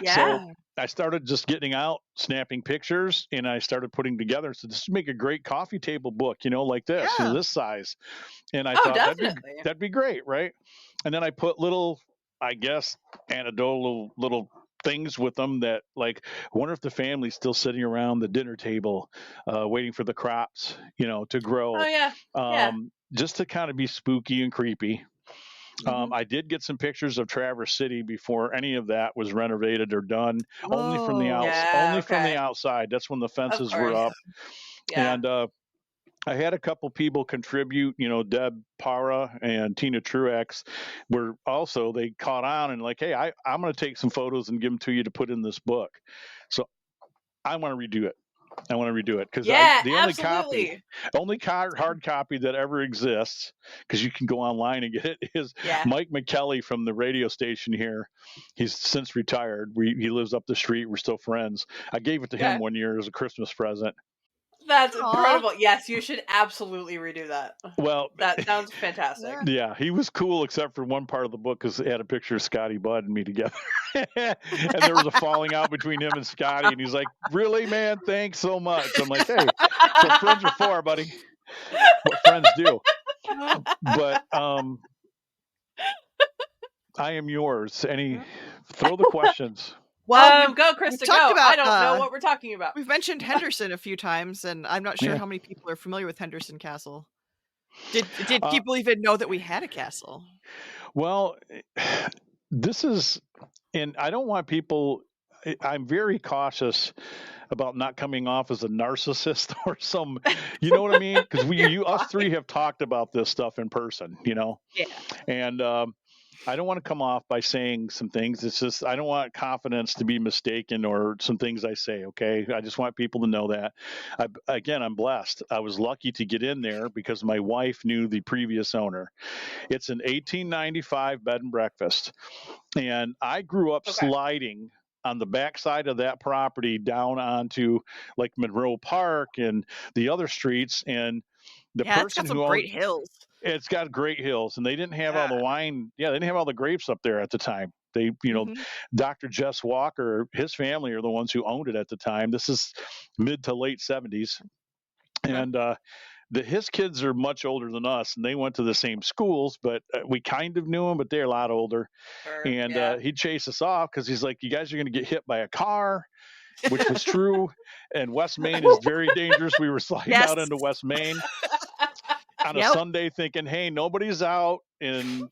Yeah. So I started just getting out, snapping pictures, and I started putting together. So this would make a great coffee table book, like this, this size. And I thought that'd be great, right? And then I put little, I guess, anecdotal little things with them that, like, I wonder if the family's still sitting around the dinner table waiting for the crops, to grow. Oh, yeah. Just to kind of be spooky and creepy. I did get some pictures of Traverse City before any of that was renovated or done. Only from the from the outside. That's when the fences were up. Yeah. And I had a couple people contribute. Deb Para and Tina Truex were also, they caught on and like, hey, I'm going to take some photos and give them to you to put in this book. So I want to redo it. Because the only hard copy that ever exists, because you can go online and get it, is Mike McKelly from the radio station here. He's since retired. He lives up the street. We're still friends. I gave it to him one year as a Christmas present. That's incredible. Yes, you should absolutely redo that. Well, that sounds fantastic. Yeah, he was cool except for one part of the book because it had a picture of Scotty Budd and me together. And there was a falling out between him and Scotty. And he's like, really, man? Thanks so much. I'm like, hey, that's what friends are for, buddy. What friends do. But I am yours. Throw the questions. Well, go, Krista, go. I don't know what we're talking about. We've mentioned Henderson a few times, and I'm not sure how many people are familiar with Henderson Castle. Did people even know that we had a castle? Well, this is, and I don't want people, I'm very cautious about not coming off as a narcissist or some, you know what I mean? Because us three have talked about this stuff in person, Yeah. And I don't want to come off by saying some things. It's just, I don't want confidence to be mistaken or some things I say. Okay. I just want people to know that. I'm blessed. I was lucky to get in there because my wife knew the previous owner. It's an 1895 bed and breakfast. And I grew up sliding on the backside of that property down onto like Monroe Park and the other streets. And the person it's got some who great hills. It's got great hills, and they didn't have all the wine. Yeah, they didn't have all the grapes up there at the time. They, Dr. Jess Walker, his family are the ones who owned it at the time. This is mid to late 70s. And his kids are much older than us, and they went to the same schools, but we kind of knew them, but they're a lot older. Sure, and he'd chase us off because he's like, you guys are going to get hit by a car, which was true. And West Main is very dangerous. We were sliding out into West Main on a Sunday thinking, hey, nobody's out. And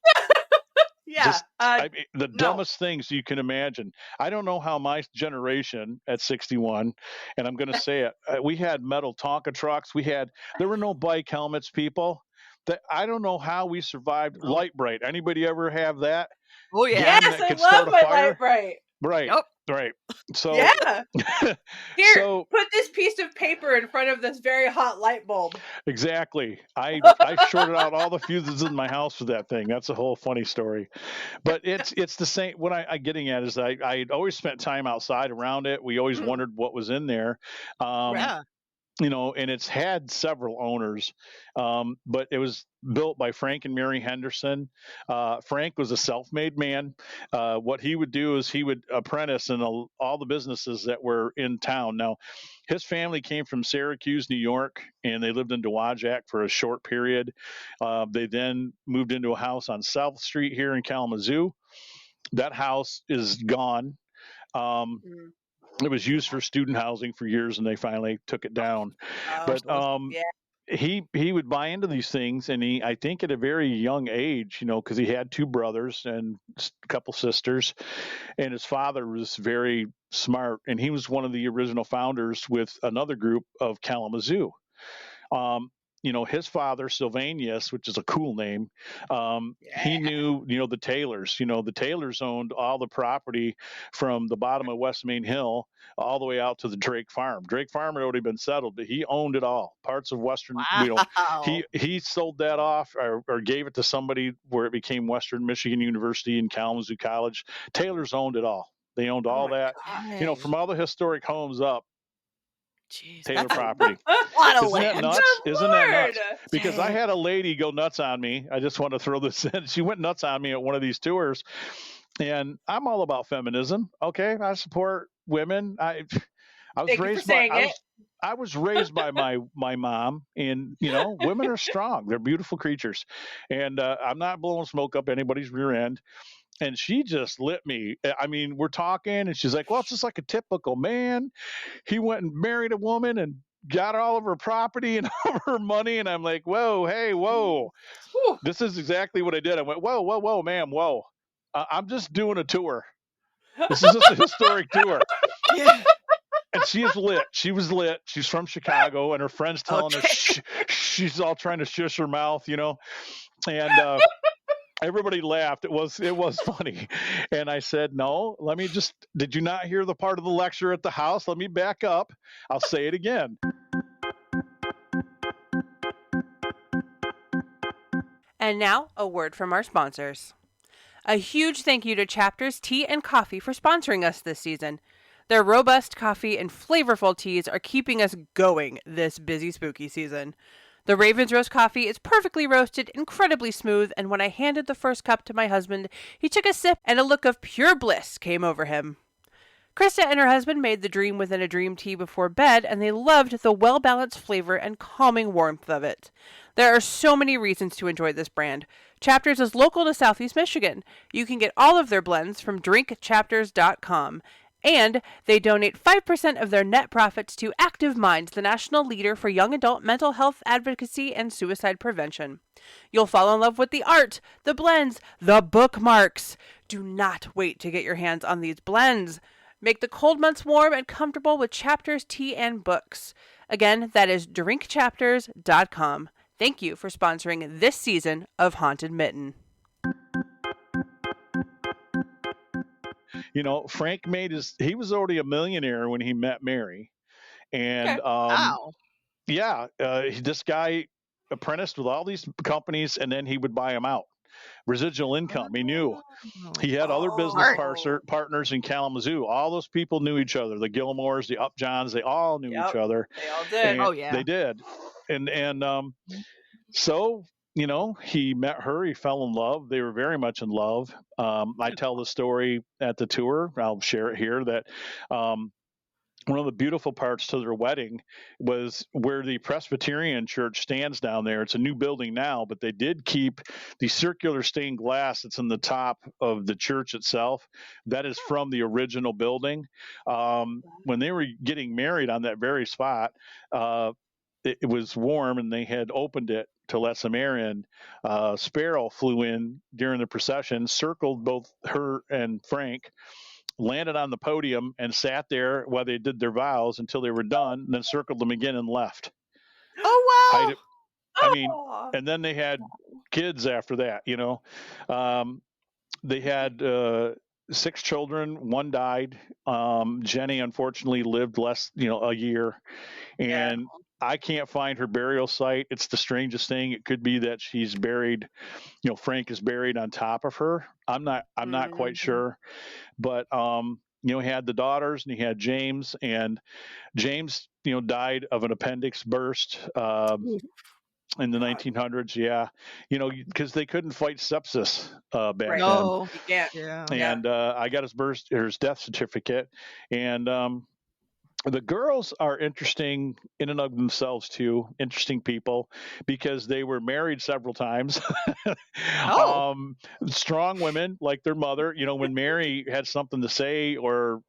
the dumbest things you can imagine. I don't know how my generation at 61, and I'm going to say it, we had metal Tonka trucks. There were no bike helmets, people. I don't know how we survived Light Bright. Anybody ever have that? Oh, yeah. Yes, I love my Light Bright. Right. Yep. Right. So Here, put this piece of paper in front of this very hot light bulb. Exactly. I shorted out all the fuses in my house with that thing. That's a whole funny story. But it's the same. What I'm getting at is I always spent time outside around it. We always wondered what was in there. and it's had several owners, but it was built by Frank and Mary Henderson. Frank was a self-made man. What he would do is he would apprentice in all the businesses that were in town. Now, his family came from Syracuse, New York, and they lived in Dowagiac for a short period. They then moved into a house on South Street here in Kalamazoo. That house is gone. It was used for student housing for years, and they finally took it down. But he would buy into these things, and I think at a very young age, because he had two brothers and a couple sisters, and his father was very smart, and he was one of the original founders with another group of Kalamazoo. His father, Sylvanus, which is a cool name, he knew, the Taylors. The Taylors owned all the property from the bottom of West Main Hill all the way out to the Drake Farm. Drake Farm had already been settled, but he owned it all. Parts of Western, he sold that off or gave it to somebody where it became Western Michigan University and Kalamazoo College. Taylors owned it all. They owned all that, from all the historic homes up. Jeez, Taylor property. Isn't that nuts? Isn't that nuts? Because I had a lady go nuts on me. I just want to throw this in. She went nuts on me at one of these tours, and I'm all about feminism. Okay, I support women. I was raised by my mom, and women are strong. They're beautiful creatures, and I'm not blowing smoke up anybody's rear end. And she just lit me. I mean, we're talking, and she's like, well, it's just like a typical man. He went and married a woman and got all of her property and all of her money. And I'm like, whoa, hey, whoa. This is exactly what I did. I went, whoa, ma'am, whoa. I'm just doing a tour. This is just a historic tour. Yeah. And she is lit. She was lit. She's from Chicago, and her friends telling her she's all trying to shush her mouth, And everybody laughed. It was funny. And I said, no, did you not hear the part of the lecture at the house? Let me back up. I'll say it again. And now, a word from our sponsors. A huge thank you to Chapters Tea and Coffee for sponsoring us this season. Their robust coffee and flavorful teas are keeping us going this busy, spooky season. The Raven's Roast coffee is perfectly roasted, incredibly smooth, and when I handed the first cup to my husband, he took a sip and a look of pure bliss came over him. Krista and her husband made the Dream Within a Dream tea before bed, and they loved the well-balanced flavor and calming warmth of it. There are so many reasons to enjoy this brand. Chapters is local to Southeast Michigan. You can get all of their blends from drinkchapters.com. And they donate 5% of their net profits to Active Minds, the national leader for young adult mental health advocacy and suicide prevention. You'll fall in love with the art, the blends, the bookmarks. Do not wait to get your hands on these blends. Make the cold months warm and comfortable with Chapters, tea, and books. Again, that is drinkchapters.com. Thank you for sponsoring this season of Haunted Mitten. Frank he was already a millionaire when he met Mary. And this guy apprenticed with all these companies, and then he would buy them out. Residual income. He knew he had other business partners in Kalamazoo. All those people knew each other. The Gilmores, the Upjohns, they all knew each other. They all did. They did. So he met her, he fell in love. They were very much in love. I tell the story at the tour. I'll share it here that one of the beautiful parts to their wedding was where the Presbyterian church stands down there. It's a new building now, but they did keep the circular stained glass that's in the top of the church itself. That is from the original building. When they were getting married on that very spot, it was warm, and they had opened it to let some air in. Sparrow flew in during the procession, circled both her and Frank, landed on the podium, and sat there while they did their vows until they were done, and then circled them again and left. Oh, wow. And then they had kids after that, They had 6 children. One died. Jenny, unfortunately, lived less, a year. And I can't find her burial site. It's the strangest thing. It could be that she's buried, Frank is buried on top of her. I'm not quite sure. But, he had the daughters, and he had James. And James died of an appendix burst in the 1900s. Yeah, because they couldn't fight sepsis back then. No, you can't. Yeah. And I got his death certificate, and the girls are interesting in and of themselves too. Interesting people because they were married several times. Strong women like their mother. When Mary had something to say or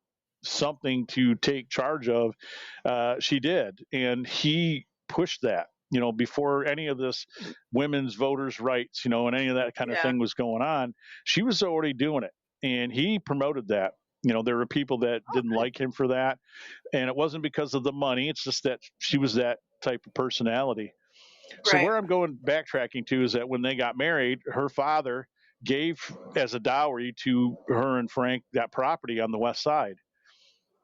something to take charge of, she did, and he pushed that. Before any of this women's voters' rights, and any of that kind of thing was going on, she was already doing it, and he promoted that. There were people that didn't like him for that, and it wasn't because of the money. It's just that she was that type of personality. So where I'm going backtracking to is that when they got married, her father gave as a dowry to her and Frank that property on the west side.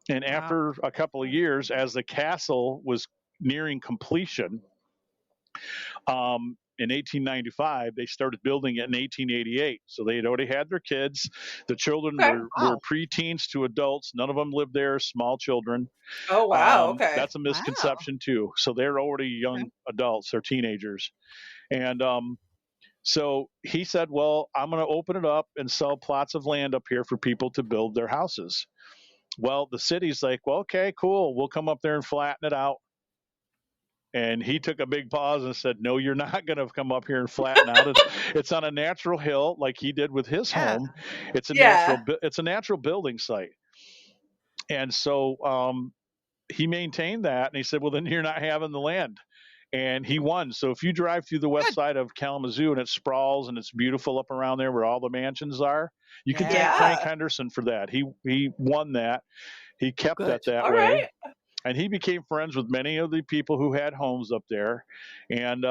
And after a couple of years, as the castle was nearing completion, in 1895, they started building it in 1888. So they had already had their kids. The children were preteens to adults. None of them lived there, small children. Oh, wow. Okay. That's a misconception, too. So they're already young adults or teenagers. And so he said, well, I'm going to open it up and sell plots of land up here for people to build their houses. Well, the city's like, well, okay, cool. We'll come up there and flatten it out. And he took a big pause and said, no, you're not going to come up here and flatten out. It's on a natural hill like he did with his home. It's a natural building site. And so he maintained that. And he said, well, then you're not having the land. And he won. So if you drive through the west side of Kalamazoo and it sprawls and it's beautiful up around there where all the mansions are, you can thank Frank Henderson for that. He won that. He kept that way. Right. And he became friends with many of the people who had homes up there. And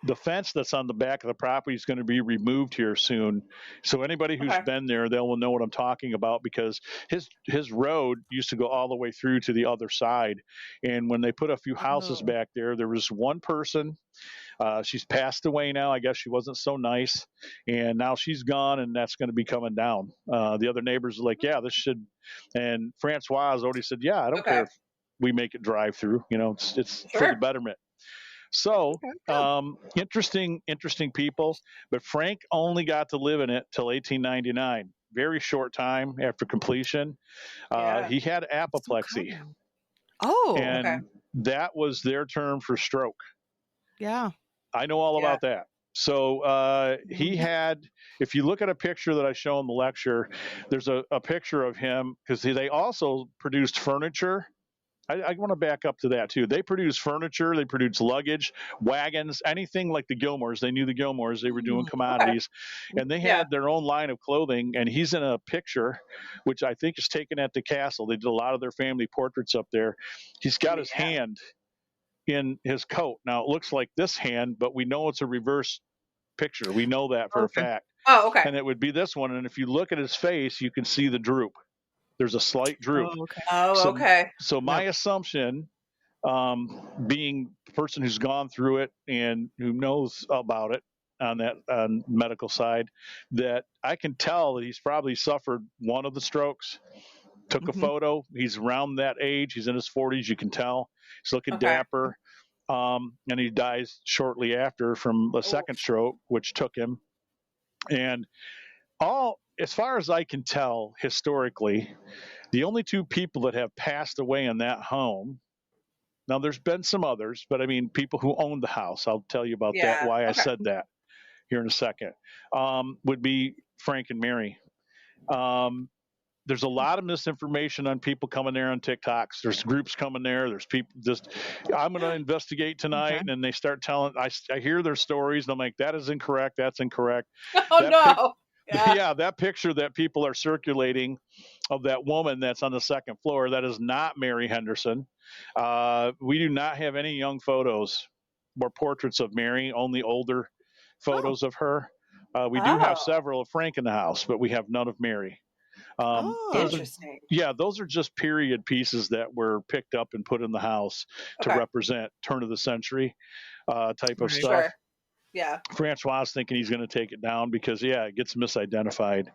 the fence that's on the back of the property is going to be removed here soon. So anybody who's been there, they will know what I'm talking about, because his road used to go all the way through to the other side. And when they put a few houses back there was one person. She's passed away now. I guess she wasn't so nice. And now she's gone, and that's going to be coming down. The other neighbors are like, yeah, this should. And Francois has already said, yeah, I don't care if we make it drive through. It's for the betterment. So interesting people. But Frank only got to live in it till 1899. Very short time after completion. He had apoplexy. And that was their term for stroke. Yeah. I know all about that. So he had, if you look at a picture that I show in the lecture, there's a picture of him, because they also produced furniture. I want to back up to that too. They produced furniture, they produced luggage, wagons, anything like the Gilmores. They knew the Gilmores. They were doing commodities, and they had their own line of clothing. And he's in a picture, which I think is taken at the castle. They did a lot of their family portraits up there. He's got his hand in his coat. Now it looks like this hand, but we know it's a reverse picture. We know that for a fact. Oh, okay. And it would be this one. And if you look at his face, you can see the droop. There's a slight droop. So my assumption, being the person who's gone through it and who knows about it on medical side, that I can tell that he's probably suffered one of the strokes. Took a photo. He's around that age. He's in his 40s. You can tell. He's looking dapper. And he dies shortly after from a second stroke, which took him. And as far as I can tell, historically, the only two people that have passed away in that home, now there's been some others, but I mean, people who owned the house, I'll tell you about that, why I said that here in a second, would be Frank and Mary. There's a lot of misinformation on people coming there on TikToks. There's groups coming there. There's people just, I'm going to investigate tonight. And they start telling, I hear their stories, and I'm like, that is incorrect. That's incorrect. That picture that people are circulating of that woman that's on the second floor, that is not Mary Henderson. We do not have any young photos or portraits of Mary, only older photos of her. We do have several of Frank in the house, but we have none of Mary. Interesting. Those are just period pieces that were picked up and put in the house to represent turn of the century type of stuff. Sure. Yeah. Francois is thinking he's going to take it down because, it gets misidentified.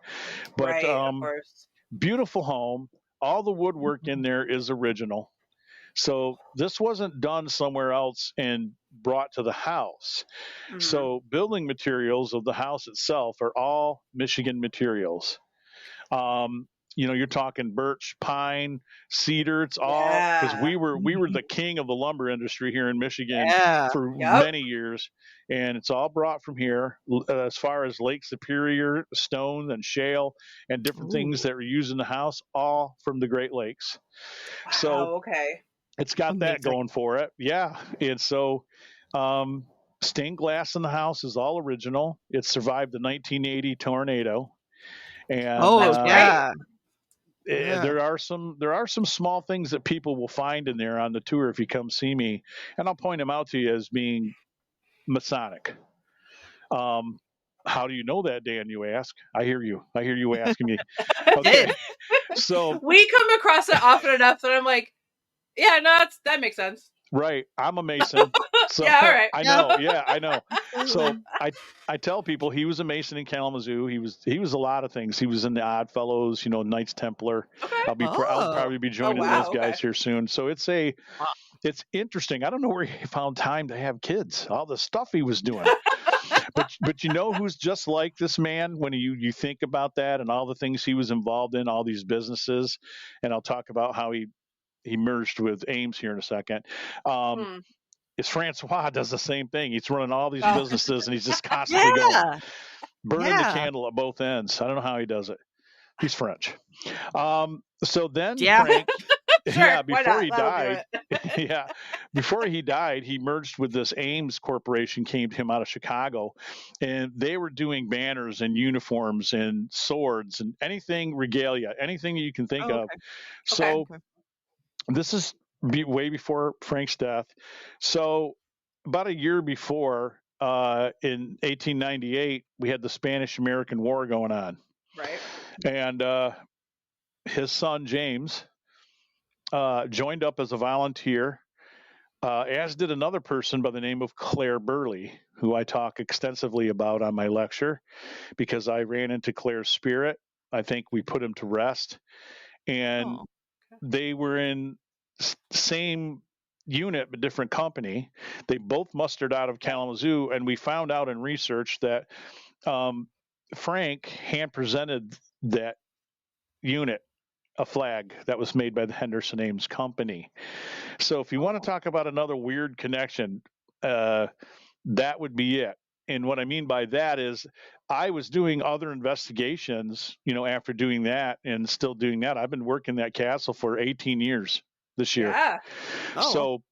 But of course. Beautiful home. All the woodwork in there is original. So this wasn't done somewhere else and brought to the house. Mhm. So building materials of the house itself are all Michigan materials. You're talking birch, pine, cedar. It's all because Yeah. we were the king of the lumber industry here in Michigan Yeah. for Yep. many years, and it's all brought from here. As far as Lake Superior, stone and shale, and different things that were used in the house, all from the Great Lakes. Wow. So Okay. it's got that Amazing. going for it. Yeah, and so. Stained glass in the house is all original. It survived the 1980 tornado, and Oh, That's yeah. there Yeah. are some small things that people will find in there on the tour if you come see me, and I'll point them out to you as being Masonic. How do you know that, Dan? You ask. I hear you asking me. Okay, so we come across it often enough that I'm like, yeah, no, that makes sense. right, I'm a Mason. So Yeah, all right. I know. Yeah, I know. So Absolutely. I tell people he was a Mason in Kalamazoo. He was a lot of things. He was in the Odd Fellows, Knights Templar. Okay. I'll probably be joining wow, those guys okay. here soon. So it's interesting. I don't know where he found time to have kids. All the stuff he was doing. but you know who's just like this man when you think about that and all the things he was involved in, all these businesses, and I'll talk about how he merged with Ames here in a second. Is Francois does the same thing. He's running all these businesses and he's just constantly going, burning the candle at both ends. I don't know how he does it. He's French. So then Frank, Sure, before he died, before he died, he merged with this Ames Corporation, came to him out of Chicago, and they were doing banners and uniforms and swords and anything regalia, anything you can think of. So this is way before Frank's death. So about a year before, in 1898, we had the Spanish-American War going on. Right. And his son, James, joined up as a volunteer, as did another person by the name of Claire Burley, who I talk extensively about on my lecture because I ran into Claire's spirit. I think we put him to rest. And they were in same unit but different company. They both mustered out of Kalamazoo, and we found out in research that Frank hand presented that unit a flag that was made by the Henderson Ames Company. So if you want to talk about another weird connection, that would be it. And what I mean by that is I was doing other investigations, after doing that and still doing that. I've been working that castle for 18 years this year. Yeah. So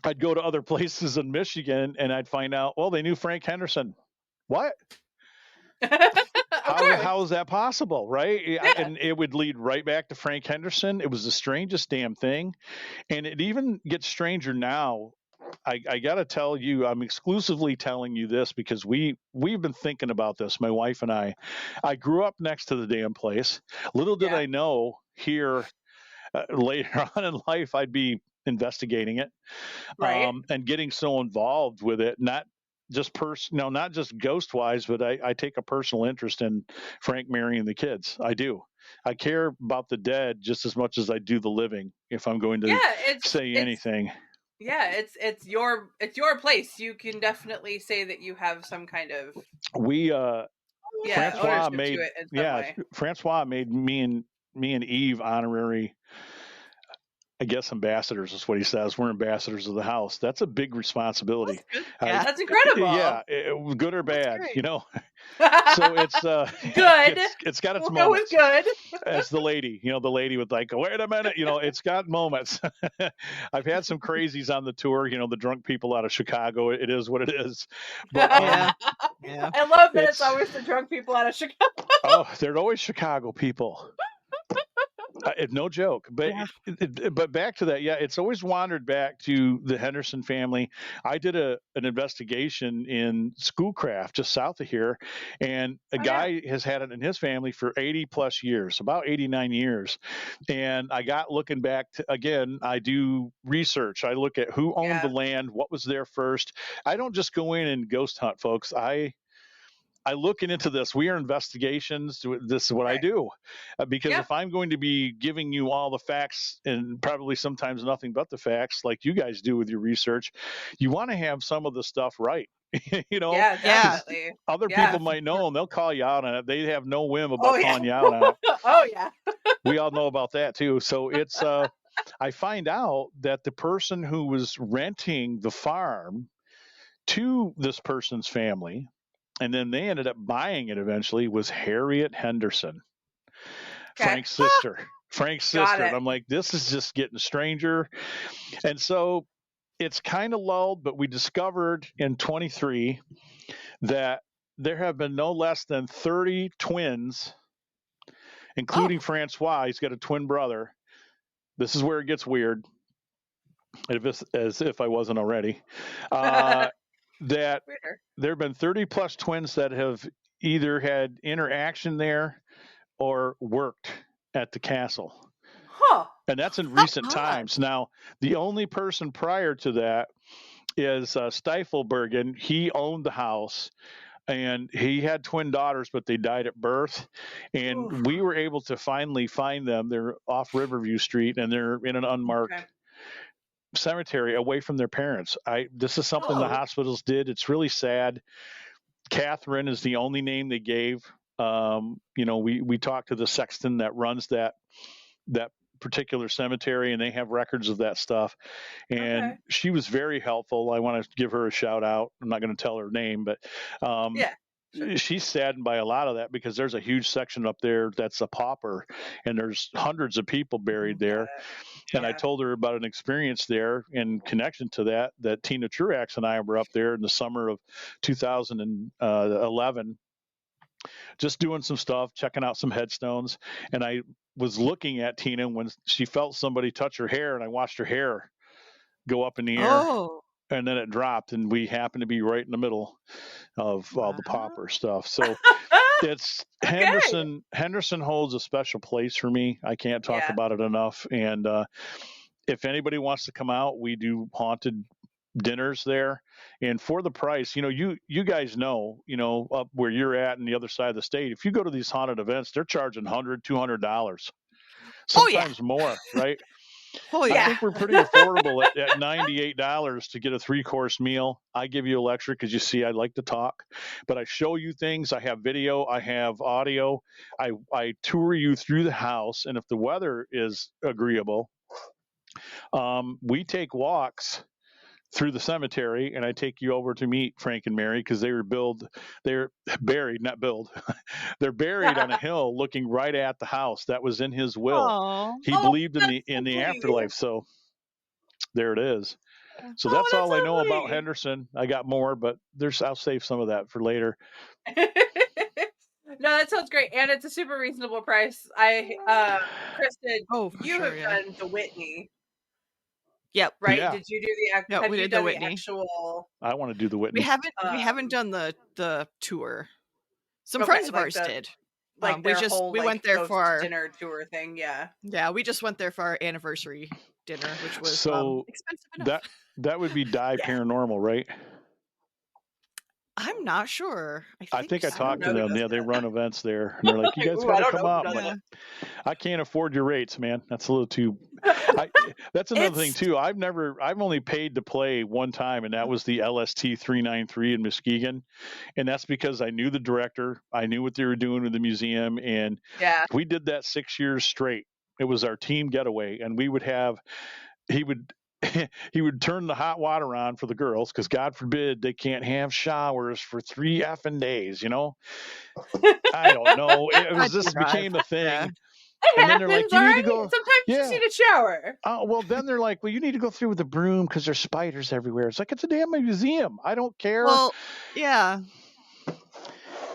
I'd go to other places in Michigan and I'd find out, well, they knew Frank Henderson. What? How is that possible, right? Yeah. And it would lead right back to Frank Henderson. It was the strangest damn thing. And it even gets stranger now. I got to tell you, I'm exclusively telling you this because we've been thinking about this, my wife and I. I grew up next to the damn place. Little did I know here later on in life I'd be investigating it, right. And getting so involved with it, not just not just ghost wise, but I take a personal interest in Frank marrying the kids. I do. I care about the dead just as much as I do the living. If I'm going to say anything. Yeah, it's your place. You can definitely say that you have some kind of Francois made to it in some way. Francois made me and Eve honorary, I guess, ambassadors is what he says. We're ambassadors of the house. That's a big responsibility. That's incredible. Yeah, good or bad, So it's good. It's got its moments. Go with good. As the lady, the lady with like, wait a minute, it's got moments. I've had some crazies on the tour, the drunk people out of Chicago. It is what it is. But I love that it's always the drunk people out of Chicago. Oh, they're always Chicago people. No joke, but back to that. Yeah, it's always wandered back to the Henderson family. I did an investigation in Schoolcraft just south of here, and a guy has had it in his family for 80 plus years, about 89 years. And I got looking back to, again, I do research. I look at who owned the land, what was there first. I don't just go in and ghost hunt, folks. I looking into this. We are investigations. This is what I do, because if I'm going to be giving you all the facts and probably sometimes nothing but the facts, like you guys do with your research, you want to have some of the stuff right. Yeah, definitely. Other people might know and they'll call you out on it. They have no whim about calling you out on it. Oh yeah. We all know about that too. So it's I find out that the person who was renting the farm to this person's family, and then they ended up buying it eventually, was Harriet Henderson, Frank's sister. Frank's sister. And I'm like, this is just getting stranger. And so it's kind of lulled, but we discovered in 23 that there have been no less than 30 twins, including Francois. He's got a twin brother. This is where it gets weird, as if I wasn't already. That there have been 30 plus twins that have either had interaction there or worked at the castle. And that's in recent times. Now, the only person prior to that is Stifelbergen. He owned the house, and he had twin daughters, but they died at birth. And we were able to finally find them. They're off Riverview Street, and they're in an unmarked cemetery away from their parents. This is something the hospitals did. It's really sad. Catherine is the only name they gave. We talked to the sexton that runs that particular cemetery, and they have records of that stuff. And she was very helpful. I want to give her a shout out. I'm not going to tell her name, but she's saddened by a lot of that, because there's a huge section up there that's a pauper, and there's hundreds of people buried there. And I told her about an experience there in connection to that Tina Truax and I were up there in the summer of 2011, just doing some stuff, checking out some headstones. And I was looking at Tina when she felt somebody touch her hair, and I watched her hair go up in the air, and then it dropped, and we happened to be right in the middle of all the pauper stuff. So it's Henderson holds a special place for me. I can't talk about it enough. And if anybody wants to come out, we do haunted dinners there, and for the price, you guys know, up where you're at and the other side of the state, if you go to these haunted events, they're charging $100-$200, sometimes more, right? I think we're pretty affordable at $98 to get a 3-course meal. I give you a lecture because, you see, I like to talk, but I show you things. I have video, I have audio. I tour you through the house, and if the weather is agreeable, we take walks through the cemetery, and I take you over to meet Frank and Mary, because they're buried on a hill looking right at the house. That was in his will. He believed in the afterlife. So there it is. So that's all I know about Henderson. I got more, but I'll save some of that for later. No, that sounds great, and it's a super reasonable price. Kristen, you have done the Whitney. Yep. Right? Yeah. Did you do the we did the Whitney. Actual... I want to do the Whitney. We haven't done the tour. Some friends of ours did. We went there for our dinner tour thing. Yeah, we just went there for our anniversary dinner, which was expensive enough. That would be Paranormal, right? I'm not sure. I think I talked to them. Yeah, they run events there. And they're like, you guys got to come out. Like, I can't afford your rates, man. That's a little too... that's another thing, too. I've only paid to play one time, and that was the LST 393 in Muskegon. And that's because I knew the director. I knew what they were doing with the museum. And we did that 6 years straight. It was our team getaway. And we would have... He would turn the hot water on for the girls, because God forbid they can't have showers for 3 effing days, I don't know. It was just became a thing. It and happens, then they're like, you need to go. Sometimes you just need a shower. Oh, well, then they're like, well, you need to go through with a broom because there's spiders everywhere. It's like, it's a damn museum. I don't care. Well, yeah.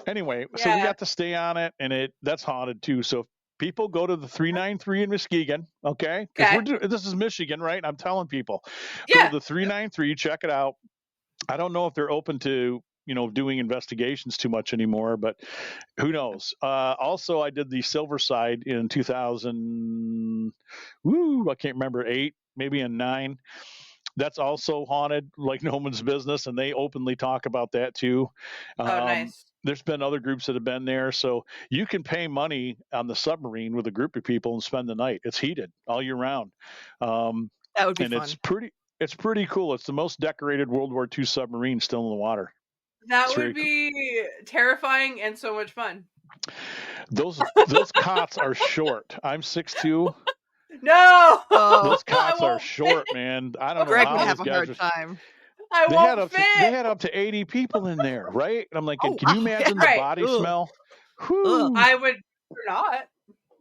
Anyway, so we got to stay on it, and that's haunted too. So people go to the 393 in Muskegon, okay? This is Michigan, right? I'm telling people. Go to the 393, check it out. I don't know if they're open to, doing investigations too much anymore, but who knows? Also, I did the Silverside in 2000, I can't remember, 8, maybe in 9. That's also haunted, like no one's business, and they openly talk about that too. Nice. there's been other groups that have been there. So you can pay money on the submarine with a group of people and spend the night. It's heated all year round. That would be and fun. It's pretty cool. It's the most decorated World War II submarine still in the water. That would be terrifying and so much fun. Those cots are short. I'm 6'2". No, those cots are short, man. I don't know Greg how would those have a guys hard time. They had up to 80 people in there, right? And I'm like, can you imagine the body smell? I would not.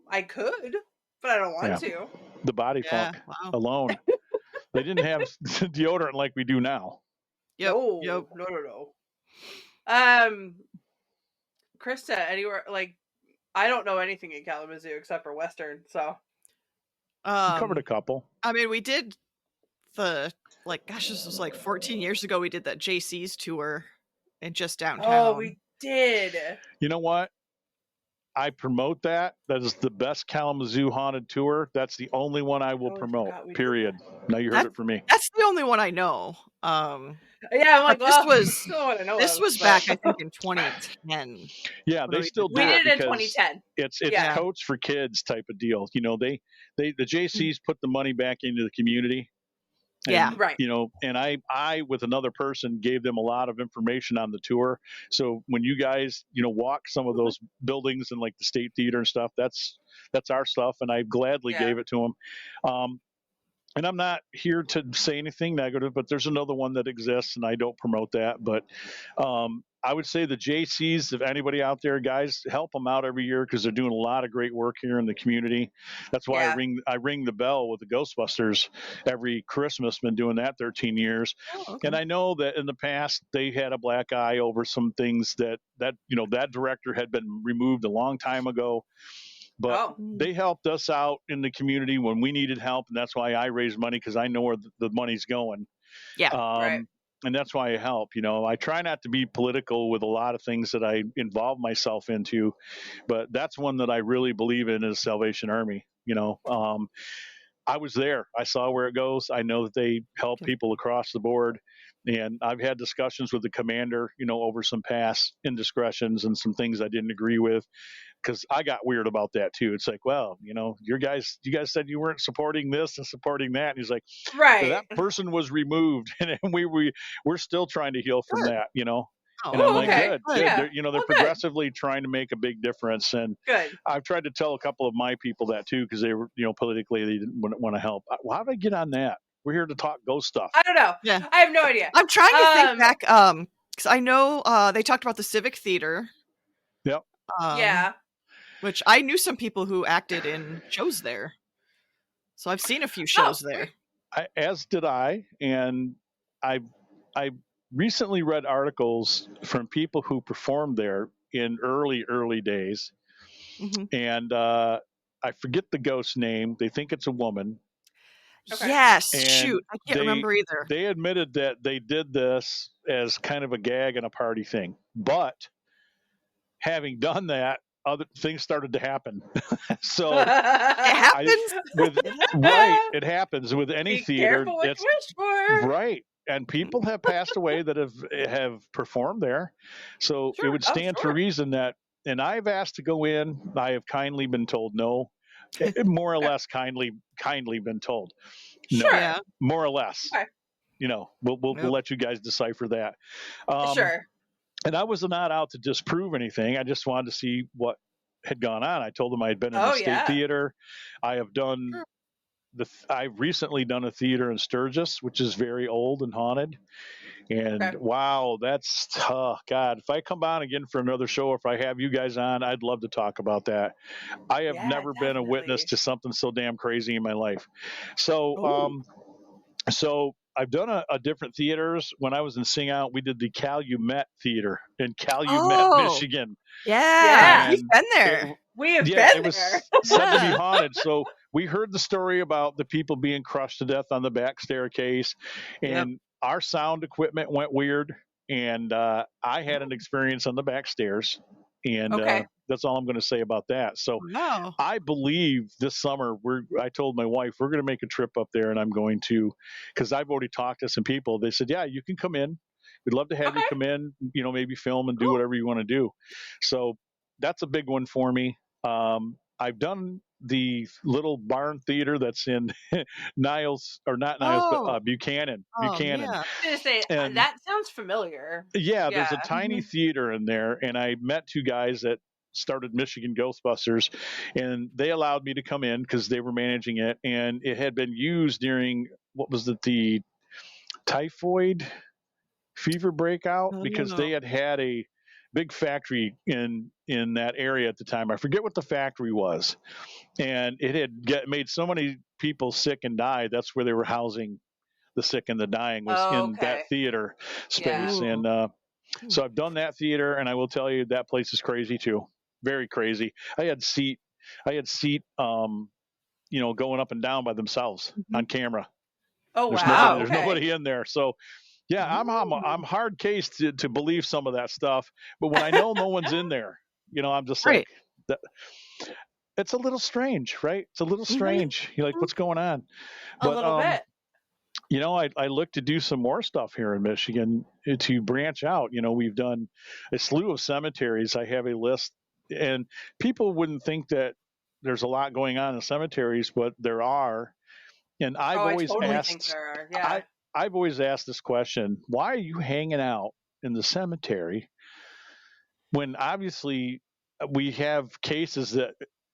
I could, but I don't want to. The body funk alone. They didn't have deodorant like we do now. Yep. No. Krista, anywhere I don't know anything in Kalamazoo except for Western, so we covered a couple. I mean, we did this was 14 years ago. We did that JC's tour and just downtown. Oh, we did. You know what? I promote that. That is the best Kalamazoo haunted tour. That's the only one I will promote. Period. Now you heard it from me. That's the only one I know. Yeah, I'm like, this was back, I think, in 2010. Yeah, they still do. We did it in 2010. It's Coats for Kids type of deal. You know, the JCs put the money back into the community. And, right. You know, and I with another person gave them a lot of information on the tour. So when you guys, walk some of those buildings and like the State Theater and stuff, that's our stuff, and I gladly gave it to them. And I'm not here to say anything negative, but there's another one that exists, and I don't promote that. But I would say the JCs, if anybody out there, guys, help them out every year because they're doing a lot of great work here in the community. That's why I ring the bell with the Ghostbusters every Christmas. Been doing that 13 years. Oh, okay. And I know that in the past they had a black eye over some things that director had been removed a long time ago. But they helped us out in the community when we needed help, and that's why I raised money because I know where the money's going. Yeah, right. And that's why I help. I try not to be political with a lot of things that I involve myself into, but that's one that I really believe in is Salvation Army. I was there. I saw where it goes. I know that they help people across the board. And I've had discussions with the commander, over some past indiscretions and some things I didn't agree with. Because I got weird about that too. It's like, well, you guys said you weren't supporting this and supporting that. And he's like, right. So that person was removed, and we're still trying to heal from that, Oh, and I'm like, good. Yeah. They're progressively trying to make a big difference. And good. I've tried to tell a couple of my people that too, because they were, politically they didn't want to help. How did I get on that? We're here to talk ghost stuff. I don't know. Yeah, I have no idea. I'm trying to think back, because I know they talked about the Civic Theater. Yep. Yeah. Which I knew some people who acted in shows there. So I've seen a few shows there. As did I. And I recently read articles from people who performed there in early days. Mm-hmm. And I forget the ghost's name. They think it's a woman. Okay. Yes. And shoot. I can't remember either. They admitted that they did this as kind of a gag and a party thing. But having done that, other things started to happen. So it happens. It happens with any theater. It's right, and people have passed away that have performed there. So it would stand to reason that. And I've asked to go in. I have kindly been told no. More or less kindly been told no. Sure. Yeah. More or less. Okay. We'll let you guys decipher that. Sure. And I was not out to disprove anything. I just wanted to see what had gone on. I told them I had been in the State Theater. I have done I've recently done a theater in Sturgis, which is very old and haunted. And wow, that's God. If I come on again for another show, if I have you guys on, I'd love to talk about that. I have never been a witness to something so damn crazy in my life. So, so I've done a different theaters. When I was in Sing Out, we did the Calumet Theater in Calumet, Michigan. Yeah, we've been there. We have been there. It was said to be haunted. So we heard the story about the people being crushed to death on the back staircase, and our sound equipment went weird. And I had an experience on the back stairs, and that's all I'm going to say about that. So I believe this summer I told my wife we're going to make a trip up there, and I'm going to, because I've already talked to some people. They said, yeah, you can come in. We'd love to have you come in, maybe film and do whatever you want to do. So that's a big one for me. I've done the little barn theater that's in Niles, or not Niles, but Buchanan. Buchanan. Yeah. I was gonna say, and that sounds familiar. Yeah, there's a tiny theater in there, and I met two guys that started Michigan Ghostbusters, and they allowed me to come in because they were managing it, and it had been used during, what was it, the typhoid fever breakout, because they had a big factory in that area at the time. I forget what the factory was, and it had made so many people sick and die. That's where they were housing the sick and the dying, was in that theater space. And so I've done that theater, and I will tell you that place is crazy too. Very crazy. I had seat going up and down by themselves on camera. Oh, There's nobody in there. So yeah, I'm hard case to believe some of that stuff, but when I know no one's in there, I'm just like, it's a little strange, right? It's a little strange. You're like, what's going on? A little bit. I look to do some more stuff here in Michigan to branch out. We've done a slew of cemeteries. I have a list, and people wouldn't think that there's a lot going on in cemeteries, but there are. And I've always asked, I've always asked this question: why are you hanging out in the cemetery when obviously we have cases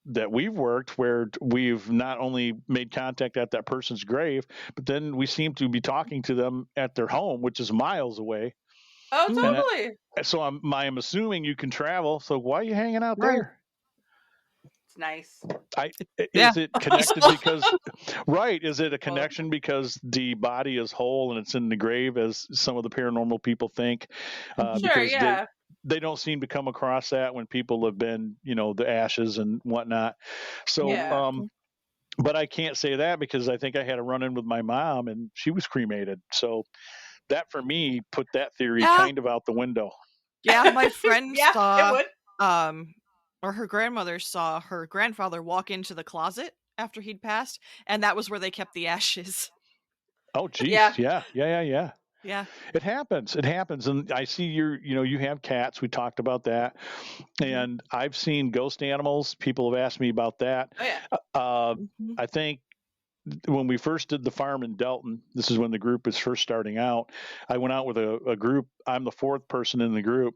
that we've worked where we've not only made contact at that person's grave, but then we seem to be talking to them at their home, which is miles away. Oh, totally. So I'm assuming you can travel. So why are you hanging out there? It's nice. Is it connected because, is it a connection because the body is whole and it's in the grave, as some of the paranormal people think? Because they don't seem to come across that when people have been, the ashes and whatnot. So, but I can't say that because I think I had a run-in with my mom and she was cremated. So that, for me, put that theory kind of out the window. Yeah, my friend saw, or her grandmother saw her grandfather walk into the closet after he'd passed, and that was where they kept the ashes. Oh, geez. Yeah. It happens. And I see you have cats. We talked about that. And I've seen ghost animals. People have asked me about that. Oh, yeah. I think when we first did the farm in Delton, this is when the group was first starting out, I went out with a group. I'm the fourth person in the group.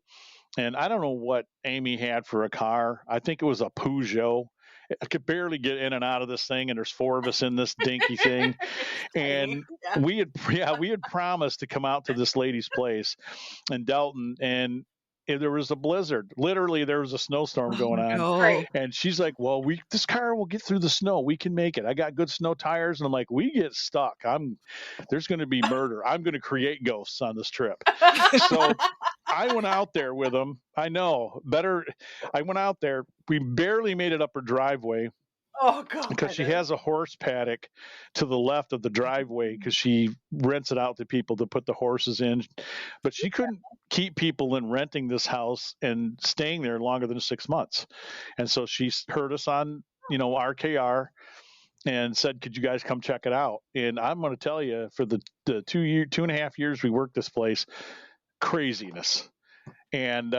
And I don't know what Amy had for a car. I think it was a Peugeot. I could barely get in and out of this thing, and there's four of us in this dinky thing. And we had promised to come out to this lady's place in Delton, and there was a blizzard. Literally, there was a snowstorm going on. And she's like, well, this car will get through the snow. We can make it. I got good snow tires. And I'm like, we get stuck. There's going to be murder. I'm going to create ghosts on this trip. So I went out there with them. I know better. I went out there. We barely made it up her driveway. Oh, God. Because she has a horse paddock to the left of the driveway, because she rents it out to people to put the horses in. But she couldn't keep people in renting this house and staying there longer than 6 months. And so she heard us on, RKR and said, could you guys come check it out? And I'm going to tell you, for the 2.5 years we worked this place, craziness. And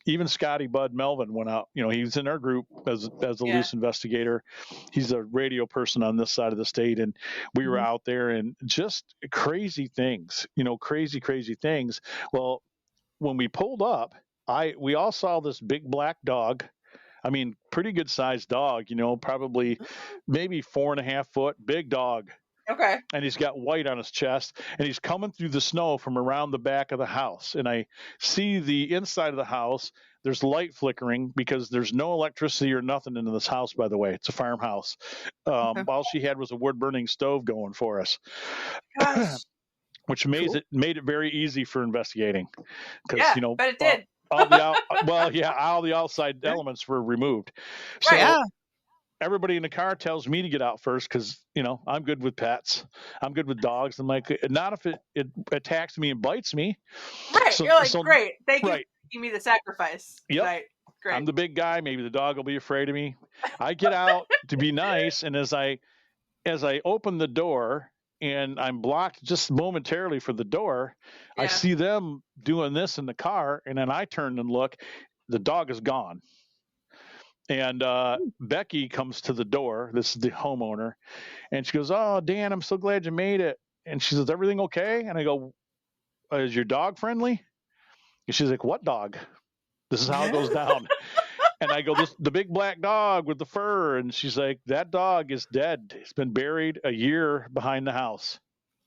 even Scotty Bud Melvin went out. He was in our group as a loose investigator. He's a radio person on this side of the state, and we were out there, and just crazy things. Crazy things. Well, when we pulled up, we all saw this big black dog. I mean, pretty good sized dog. Probably maybe 4.5 foot, big dog. Okay. And he's got white on his chest, and he's coming through the snow from around the back of the house. And I see the inside of the house. There's light flickering because there's no electricity or nothing in this house, by the way. It's a farmhouse. All she had was a wood burning stove going for us. Which made it very easy for investigating. Because, but it did. all the outside elements were removed. So everybody in the car tells me to get out first because, I'm good with pets. I'm good with dogs. I'm like, not if it attacks me and bites me. Right. So, you're like, great. Thank you for giving me the sacrifice. Yep. Right. Great. I'm the big guy. Maybe the dog will be afraid of me. I get out to be nice. And as I open the door, and I'm blocked just momentarily for the door. Yeah. I see them doing this in the car, and then I turn and look. The dog is gone. And Becky comes to the door. This is the homeowner. And she goes, "Oh, Dan, I'm so glad you made it." And she says, "Everything okay?" And I go, "Is your dog friendly?" And she's like, "What dog?" This is how it goes down. And I go, the big black dog with the fur. And she's like, "That dog is dead. It's been buried a year behind the house."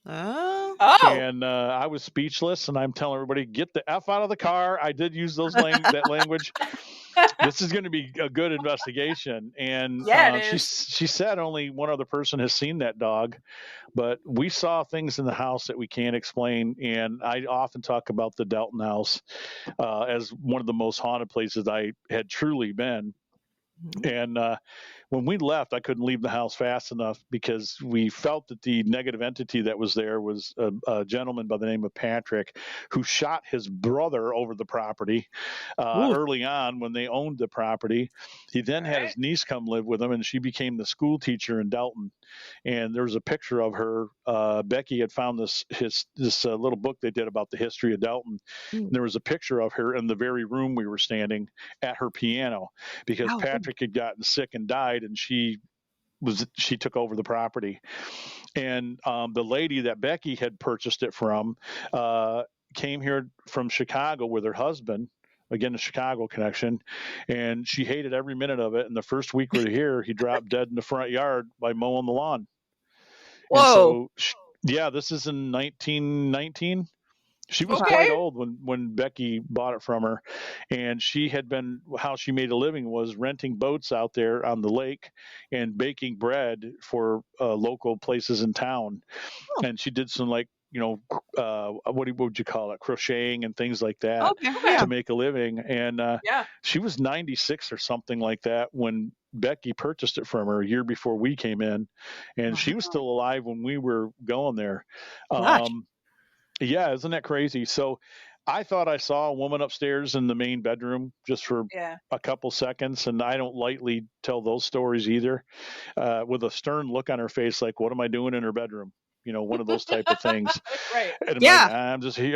Oh. And I was speechless, and I'm telling everybody, get the F out of the car. I did use that language. This is going to be a good investigation. And she said only one other person has seen that dog, but we saw things in the house that we can't explain. And I often talk about the Delton house as one of the most haunted places I had truly been. And when we left, I couldn't leave the house fast enough because we felt that the negative entity that was there was a gentleman by the name of Patrick, who shot his brother over the property early on when they owned the property. He then had his niece come live with him, and she became the school teacher in Delton. And there was a picture of her. Becky had found this little book they did about the history of Delton. And there was a picture of her in the very room we were standing at her piano, because Patrick had gotten sick and died, and she took over the property. And the lady that Becky had purchased it from came here from Chicago with her husband. Again, the Chicago connection. And she hated every minute of it. And the first week we were here, he dropped dead in the front yard by mowing the lawn. Whoa. And so, this is in 1919. She was quite old when Becky bought it from her. And how she made a living was renting boats out there on the lake and baking bread for local places in town. And she did some what would you call it? Crocheting and things like that to make a living. And she was 96 or something like that when Becky purchased it from her a year before we came in. And she was still alive when we were going there. Yeah, isn't that crazy? So I thought I saw a woman upstairs in the main bedroom just for a couple seconds, and I don't lightly tell those stories either, with a stern look on her face, like, "What am I doing in her bedroom?" One of those type of things. Right. And I'm like,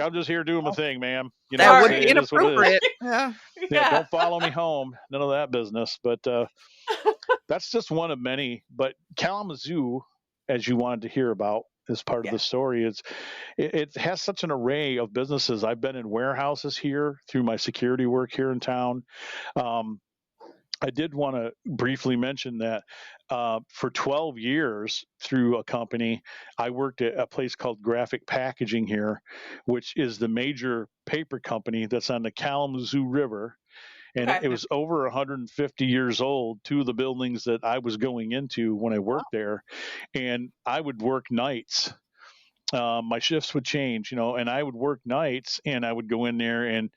I'm just here doing my thing, ma'am. That would be inappropriate. Don't follow me home. None of that business. But that's just one of many. But Kalamazoo, as you wanted to hear about, as part of the story, it has such an array of businesses. I've been in warehouses here through my security work here in town. I did want to briefly mention that for 12 years through a company, I worked at a place called Graphic Packaging here, which is the major paper company that's on the Kalamazoo River. And it was over 150 years old, two of the buildings that I was going into when I worked there. And I would work nights. My shifts would change, and I would work nights, and I would go in there, and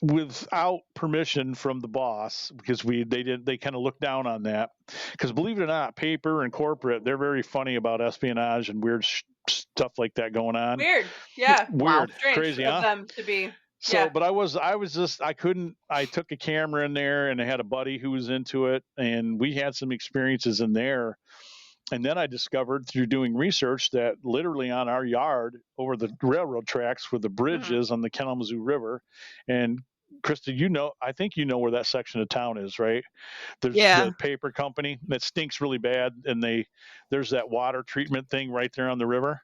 without permission from the boss, because they kind of looked down on that. Because believe it or not, paper and corporate, they're very funny about espionage and weird stuff like that going on. Weird. Yeah. Weird. Strange Crazy, of huh? them to be. So, but I took a camera in there, and I had a buddy who was into it, and we had some experiences in there. And then I discovered through doing research that literally on our yard over the railroad tracks were the bridges on the Kalamazoo River. And Krista, I think you know where that section of town is, right? There's the paper company that stinks really bad, and there's that water treatment thing right there on the river.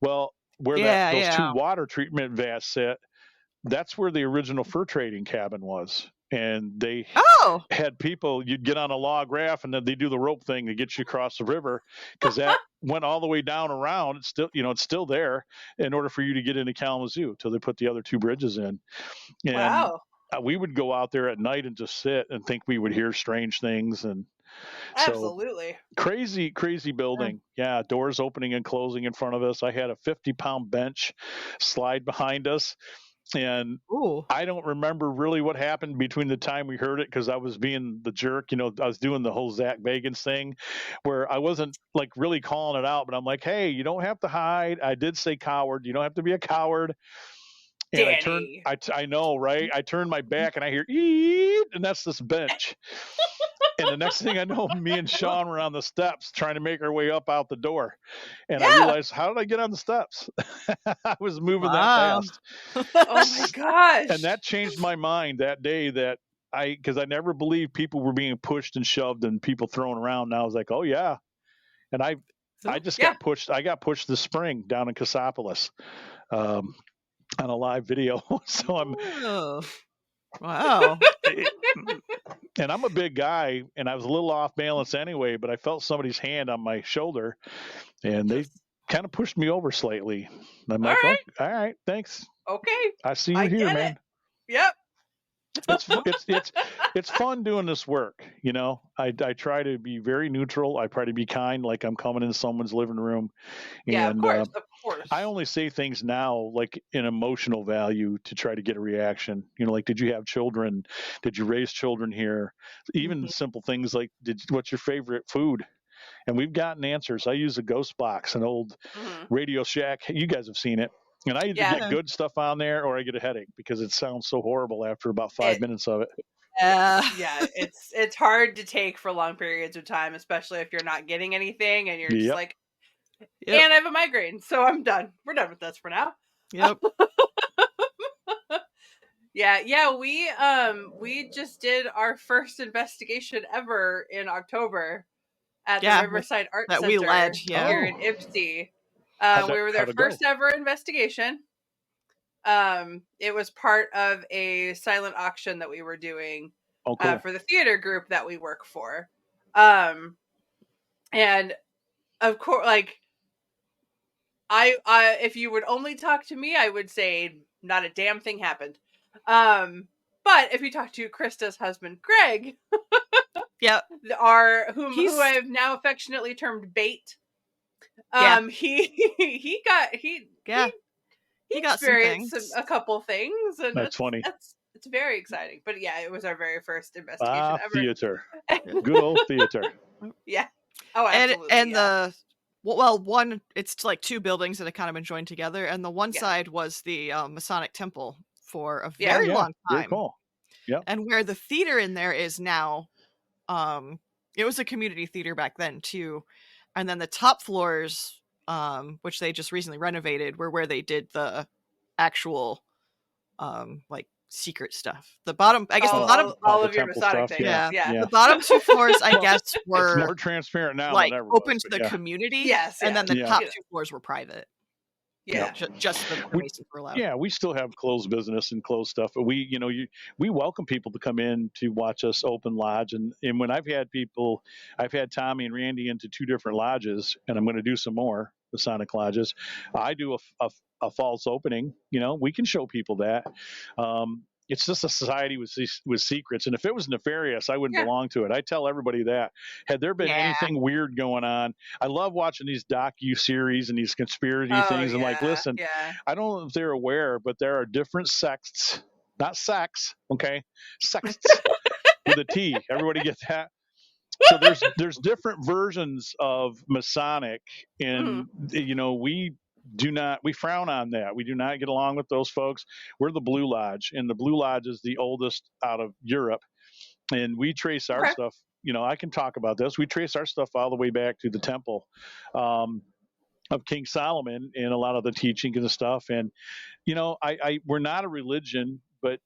Well, where those two water treatment vats sit, that's where the original fur trading cabin was. And they had people, you'd get on a log raft, and then they do the rope thing to get you across the river, because that went all the way down around. It's still, it's still there in order for you to get into Kalamazoo till they put the other two bridges in. And we would go out there at night and just sit and think we would hear strange things. And absolutely crazy building. Yeah. Doors opening and closing in front of us. I had a 50-pound bench slide behind us. And I don't remember really what happened between the time we heard it, because I was being the jerk. I was doing the whole Zach Bagans thing where I wasn't like really calling it out, but I'm like, hey, you don't have to hide. I did say coward. You don't have to be a coward. And Danny. I know, right? I turned my back and I hear, eep, and that's this bench. And the next thing I know, me and Sean were on the steps trying to make our way up out the door. And I realized, how did I get on the steps? I was moving that fast. Oh my gosh. And that changed my mind that day, because I never believed people were being pushed and shoved and people thrown around. And I was like, oh yeah. And I just got pushed. I got pushed this spring down in Cassopolis on a live video. So I'm wow. And I'm a big guy, and I was a little off balance anyway, but I felt somebody's hand on my shoulder, and they kind of pushed me over slightly. And I'm like, right. Oh, all right, thanks. Okay. I see you here, man. Yep. It's fun doing this work. You know, I try to be very neutral. I try to be kind, like I'm coming in someone's living room. Yeah, and, of course. I only say things now like an emotional value to try to get a reaction. You know, like, did you have children? Did you raise children here? Even simple things like, what's your favorite food? And we've gotten answers. I use a ghost box, an old Radio Shack. You guys have seen it. And I either get good stuff on there or I get a headache because it sounds so horrible after about 5 minutes of it. Yeah, it's hard to take for long periods of time, especially if you're not getting anything and you're just like, and I have a migraine, so I'm done. We're done with this for now. Yep. Yeah, we just did our first investigation ever in October at the Riverside Art Center we led, here in Ypsi. We were their first ever investigation. It was part of a silent auction that we were doing for the theater group that we work for. And of course, like, I if you would only talk to me, I would say not a damn thing happened. But if you talk to Krista's husband, Greg, who I have now affectionately termed Bait, he experienced a couple things, and that's funny. It's very exciting. But yeah, it was our very first investigation ever. Theater, good old theater. Yeah. Oh, absolutely. And one, it's like two buildings that have kind of been joined together, and the one side was the Masonic Temple for a very long time. Very cool. Yeah. And where the theater in there is now, it was a community theater back then too. And then the top floors, which they just recently renovated, were where they did the actual like secret stuff. The bottom, I guess, the bottom, all of your Masonic things. Yeah. The bottom two floors, I guess, were it's more transparent now, like than ever open was, to the community. Yes, and then the top two floors were private. Yeah, just the Masons were allowed. Yeah, we still have closed business and closed stuff, but we welcome people to come in to watch us open lodge. And when I've had Tommy and Randy into 2 different lodges, and I'm going to do some more Masonic lodges. I do a false opening. You know, we can show people that. It's just a society with secrets. And if it was nefarious, I wouldn't belong to it. I tell everybody that. Had there been anything weird going on, I love watching these docu-series and these conspiracy things. I'm like, listen, I don't know if they're aware, but there are different sects, not sex, okay? Sects with a T. Everybody get that? So there's different versions of Masonic, and we frown on that. We do not get along with those folks. We're the Blue Lodge, and the Blue Lodge is the oldest out of Europe. And we trace our stuff. You know, I can talk about this. We trace our stuff all the way back to the temple of King Solomon and a lot of the teaching and the stuff. And, you know, we're not a religion, but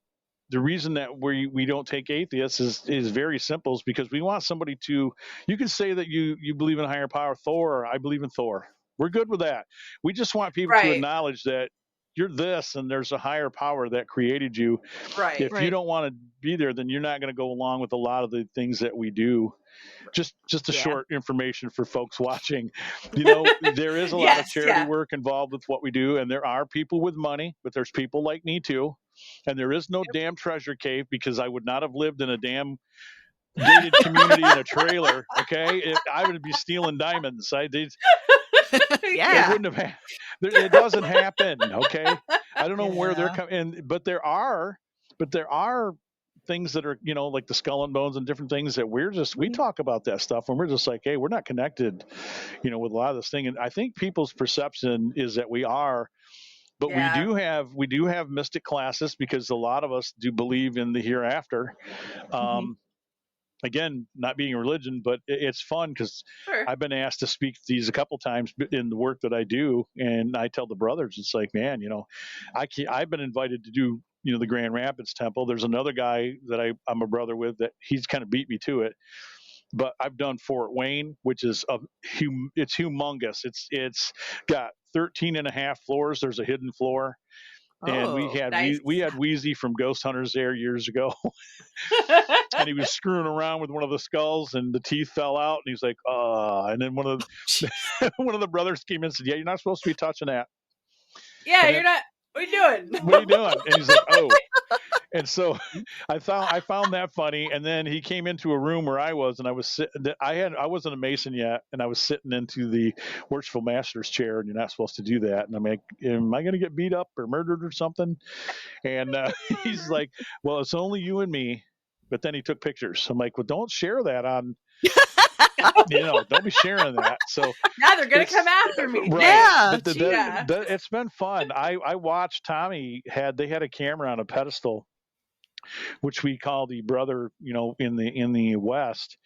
the reason that we don't take atheists is very simple, is because we want somebody to, you can say that you believe in a higher power, Thor, or I believe in Thor. We're good with that. We just want people to acknowledge that you're this and there's a higher power that created you. Right. If you don't want to be there, then you're not going to go along with a lot of the things that we do. Just a short information for folks watching. You know, there is a lot of charity work involved with what we do, and there are people with money, but there's people like me too. And there is no damn treasure cave, because I would not have lived in a damn gated community in a trailer. Okay, I would be stealing diamonds. It wouldn't have happened. It doesn't happen. Okay, I don't know where they're coming, but there are things that are, you know, like the skull and bones and different things that we talk about that stuff, and we're just like, hey, we're not connected, you know, with a lot of this thing. And I think people's perception is that we are. But we do have mystic classes, because a lot of us do believe in the hereafter. again, not being a religion, but it's fun because Sure. I've been asked to speak these a couple times in the work that I do, and I tell the brothers, it's like, man, I've been invited to do the Grand Rapids Temple. There's another guy that I'm a brother with that he's kind of beat me to it. But I've done Fort Wayne, which is it's humongous. It's got 13 and a half floors. There's a hidden floor. And we had nice. we had Wheezy from Ghost Hunters there years ago, and he was screwing around with one of the skulls, and the teeth fell out, and he's like, and then one of the brothers came in and said, "Yeah, you're not supposed to be touching that." Yeah, you're not. What are you doing? What are you doing? And he's like, "Oh." And so I found that funny. And then he came into a room where I was, and I was sitting. I wasn't a Mason yet, and I was sitting into the Worshipful Master's chair, and you're not supposed to do that. And I'm like, am I going to get beat up or murdered or something? And he's like, well, it's only you and me. But then he took pictures. I'm like, well, don't share that on. Don't be sharing that. So now they're gonna come after me. Right. Yeah, it's been fun. I watched Tommy had a camera on a pedestal, which we call the brother, in the West,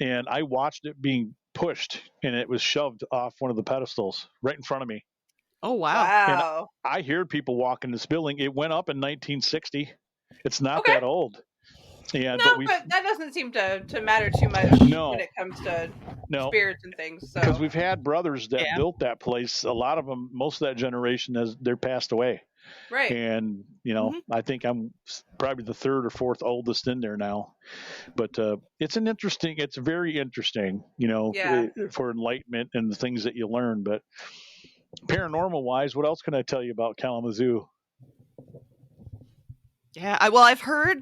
and I watched it being pushed, and it was shoved off one of the pedestals right in front of me. Oh wow! Wow! And I heard people walk in this building. It went up in 1960. It's not that old. Yeah, but that doesn't seem to matter too much when it comes to spirits and things. So because we've had brothers that built that place. A lot of them, most of that generation, they're passed away. Right. And I think I'm probably the third or fourth oldest in there now. But it's very interesting, for enlightenment and the things that you learn. But paranormal wise, what else can I tell you about Kalamazoo? Yeah, I've heard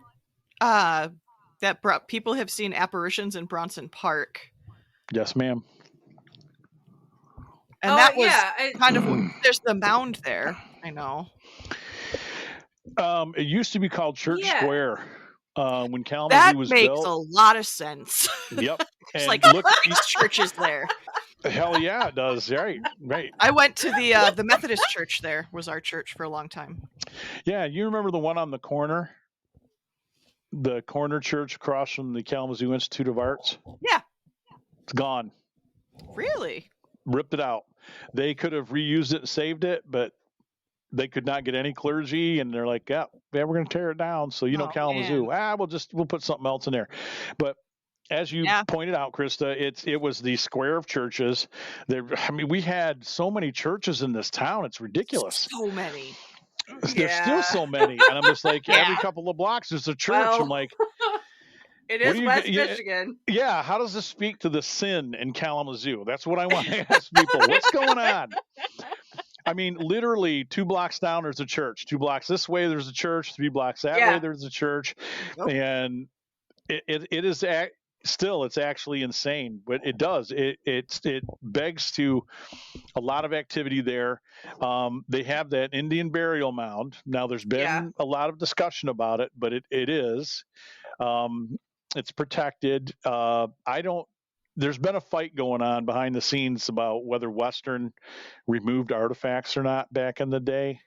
that people have seen apparitions in Bronson Park. Yes, ma'am. And that was kind of there's the mound there. I know. It used to be called Church Square. When Kalamazoo that was makes built. a lot of sense. Yep. It's like look at these churches there. Hell yeah, it does. Right. I went to the Methodist church. There was our church for a long time. Yeah, you remember the one on the corner? The corner church across from the Kalamazoo Institute of Arts? Yeah. It's gone. Really? Ripped it out. They could have reused it and saved it, but they could not get any clergy, and they're like, yeah, we're going to tear it down. So, Kalamazoo, we'll put something else in there. But as you pointed out, Krista, it was the square of churches. We had so many churches in this town. It's ridiculous. So many. There's still so many, and I'm just like, every couple of blocks there's a church. Well, I'm like, it is West Michigan. Yeah, how does this speak to the sin in Kalamazoo? That's what I want to ask people. What's going on? I mean, literally 2 blocks down there's a church. 2 blocks this way there's a church. 3 blocks that way there's a church, and it is still it's actually insane, but it does it begs to a lot of activity there. They have that Indian burial mound. Now there's been a lot of discussion about it, but it is it's protected. There's been a fight going on behind the scenes about whether Western removed artifacts or not back in the day.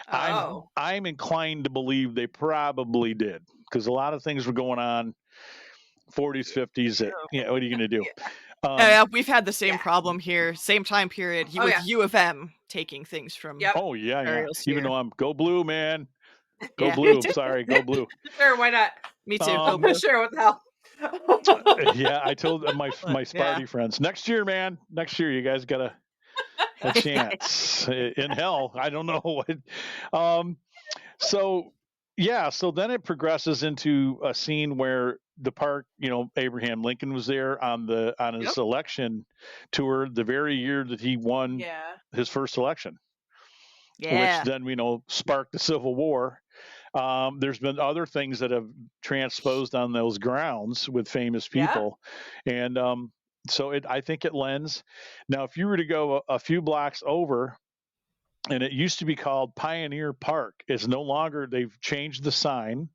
I'm inclined to believe they probably did, because a lot of things were going on 40s, 50s. That, what are you going to do? We've had the same problem here, same time period with U of M taking things from. Oh yeah. Here. Even though I'm go blue, man. Go blue. Sorry, go blue. Sure, why not? Me too. Go blue. Sure, what the hell? I told my Sparty friends, next year, man. Next year, you guys got a chance in hell. I don't know what. So then it progresses into a scene where the park, Abraham Lincoln was there on his election tour the very year that he won his first election. Which then sparked the Civil War. There's been other things that have transposed on those grounds with famous people, and so I think it lends. Now, if you were to go a few blocks over, and it used to be called Pioneer Park, it's no longer. They've changed the sign.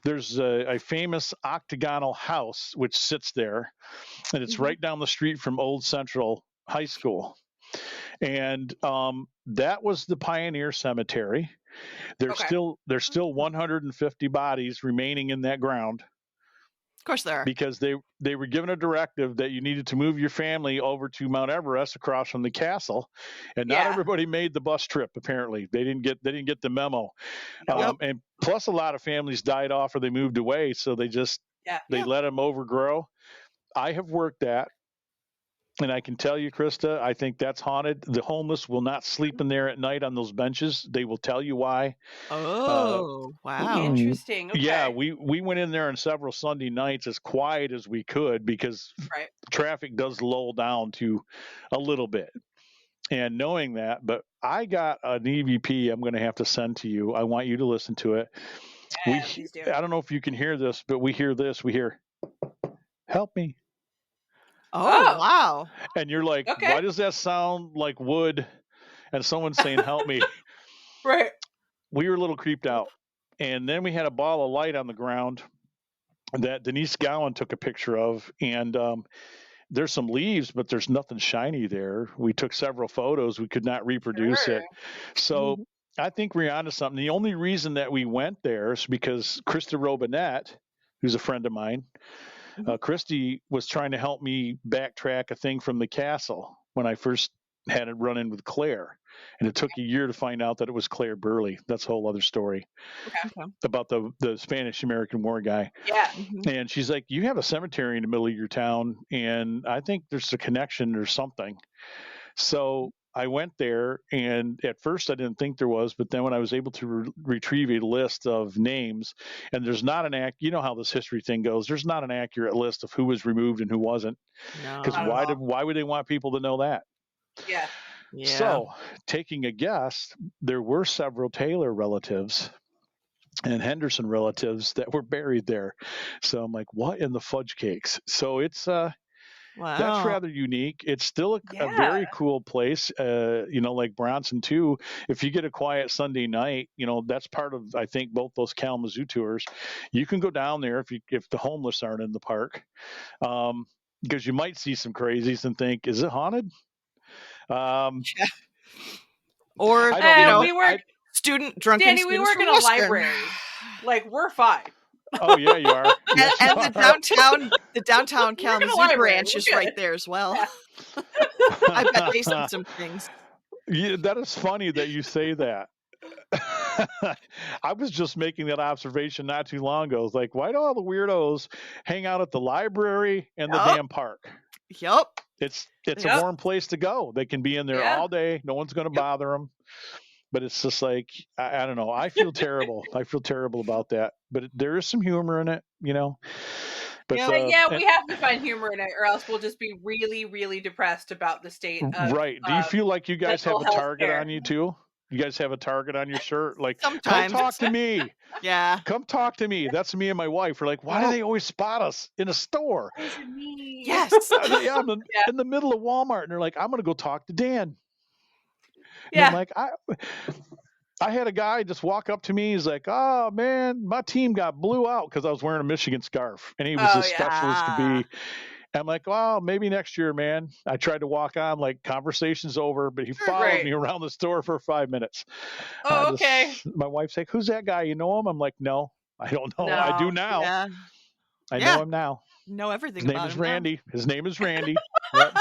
There's a famous octagonal house which sits there, and it's right down the street from Old Central High School. And that was the Pioneer Cemetery. There's still 150 bodies remaining in that ground. Of course there are. Because they were given a directive that you needed to move your family over to Mount Everest across from the castle, and not everybody made the bus trip. Apparently, they didn't get the memo. And plus, a lot of families died off or they moved away, so they let them overgrow. I have worked that. And I can tell you, Krista, I think that's haunted. The homeless will not sleep in there at night on those benches. They will tell you why. Oh, wow. Interesting. Okay. Yeah, we went in there on several Sunday nights as quiet as we could because traffic does lull down to a little bit. And knowing that, but I got an EVP I'm going to have to send to you. I want you to listen to it. Yeah, please do. I don't know if you can hear this, but we hear this. We hear, "Help me." Oh, wow. And you're like, why does that sound like wood and someone saying, "Help me"? Right. We were a little creeped out. And then we had a ball of light on the ground that Denise Gowan took a picture of. And there's some leaves, but there's nothing shiny there. We took several photos. We could not reproduce it. So I think we're onto something. The only reason that we went there is because Krista Robinette, who's a friend of mine, Christy was trying to help me backtrack a thing from the castle when I first had a run in with Claire. And it took a year to find out that it was Claire Burley. That's a whole other story about the Spanish-American War guy. Yeah. And she's like, "You have a cemetery in the middle of your town, and I think there's a connection or something." So I went there, and at first I didn't think there was, but then when I was able to retrieve a list of names, and there's not you know how this history thing goes, there's not an accurate list of who was removed and who wasn't. Because why would they want people to know that? Yeah. So, taking a guess, there were several Taylor relatives and Henderson relatives that were buried there. So I'm like, what in the fudge cakes? So it's that's rather unique. It's still a very cool place. Like Bronson too. If you get a quiet Sunday night, that's part of, I think, both those Kalamazoo tours. You can go down there if the homeless aren't in the park, because you might see some crazies and think, is it haunted? Or we work student drunken. Danny, we work in a library. Like, we're fine. Oh yeah, you are. Yes, and you the downtown Kalamazoo branch is right there as well. Yeah. I bet they see some things. Yeah, that is funny that you say that. I was just making that observation not too long ago. It's like, why do all the weirdos hang out at the library and the damn park? Yep. It's a warm place to go. They can be in there all day. No one's going to bother them. But it's just like, I don't know. I feel terrible. I feel terrible about that. But there is some humor in it, But, we have to find humor in it, or else we'll just be really, really depressed about the state of Right. Do you feel like you guys have a target on you too? You guys have a target on your shirt? Like, sometimes. Come talk to me. Yeah. Come talk to me. That's me and my wife. We're like, why do they always spot us in a store? Yes. I'm in the middle of Walmart, and they're like, I'm going to go talk to Dan. Yeah. And I'm like, I had a guy just walk up to me. He's like, "Oh man, my team got blew out because I was wearing a Michigan scarf," and he was as special as could be. I'm like, "Well, maybe next year, man." I tried to walk on, like, conversation's over, but he followed me around the store for 5 minutes. Oh, okay. My wife's like, "Who's that guy? You know him?" I'm like, "No, I don't know. I do now. Yeah. I know him now. Know everything. His name is Randy. His name is Randy." Yep.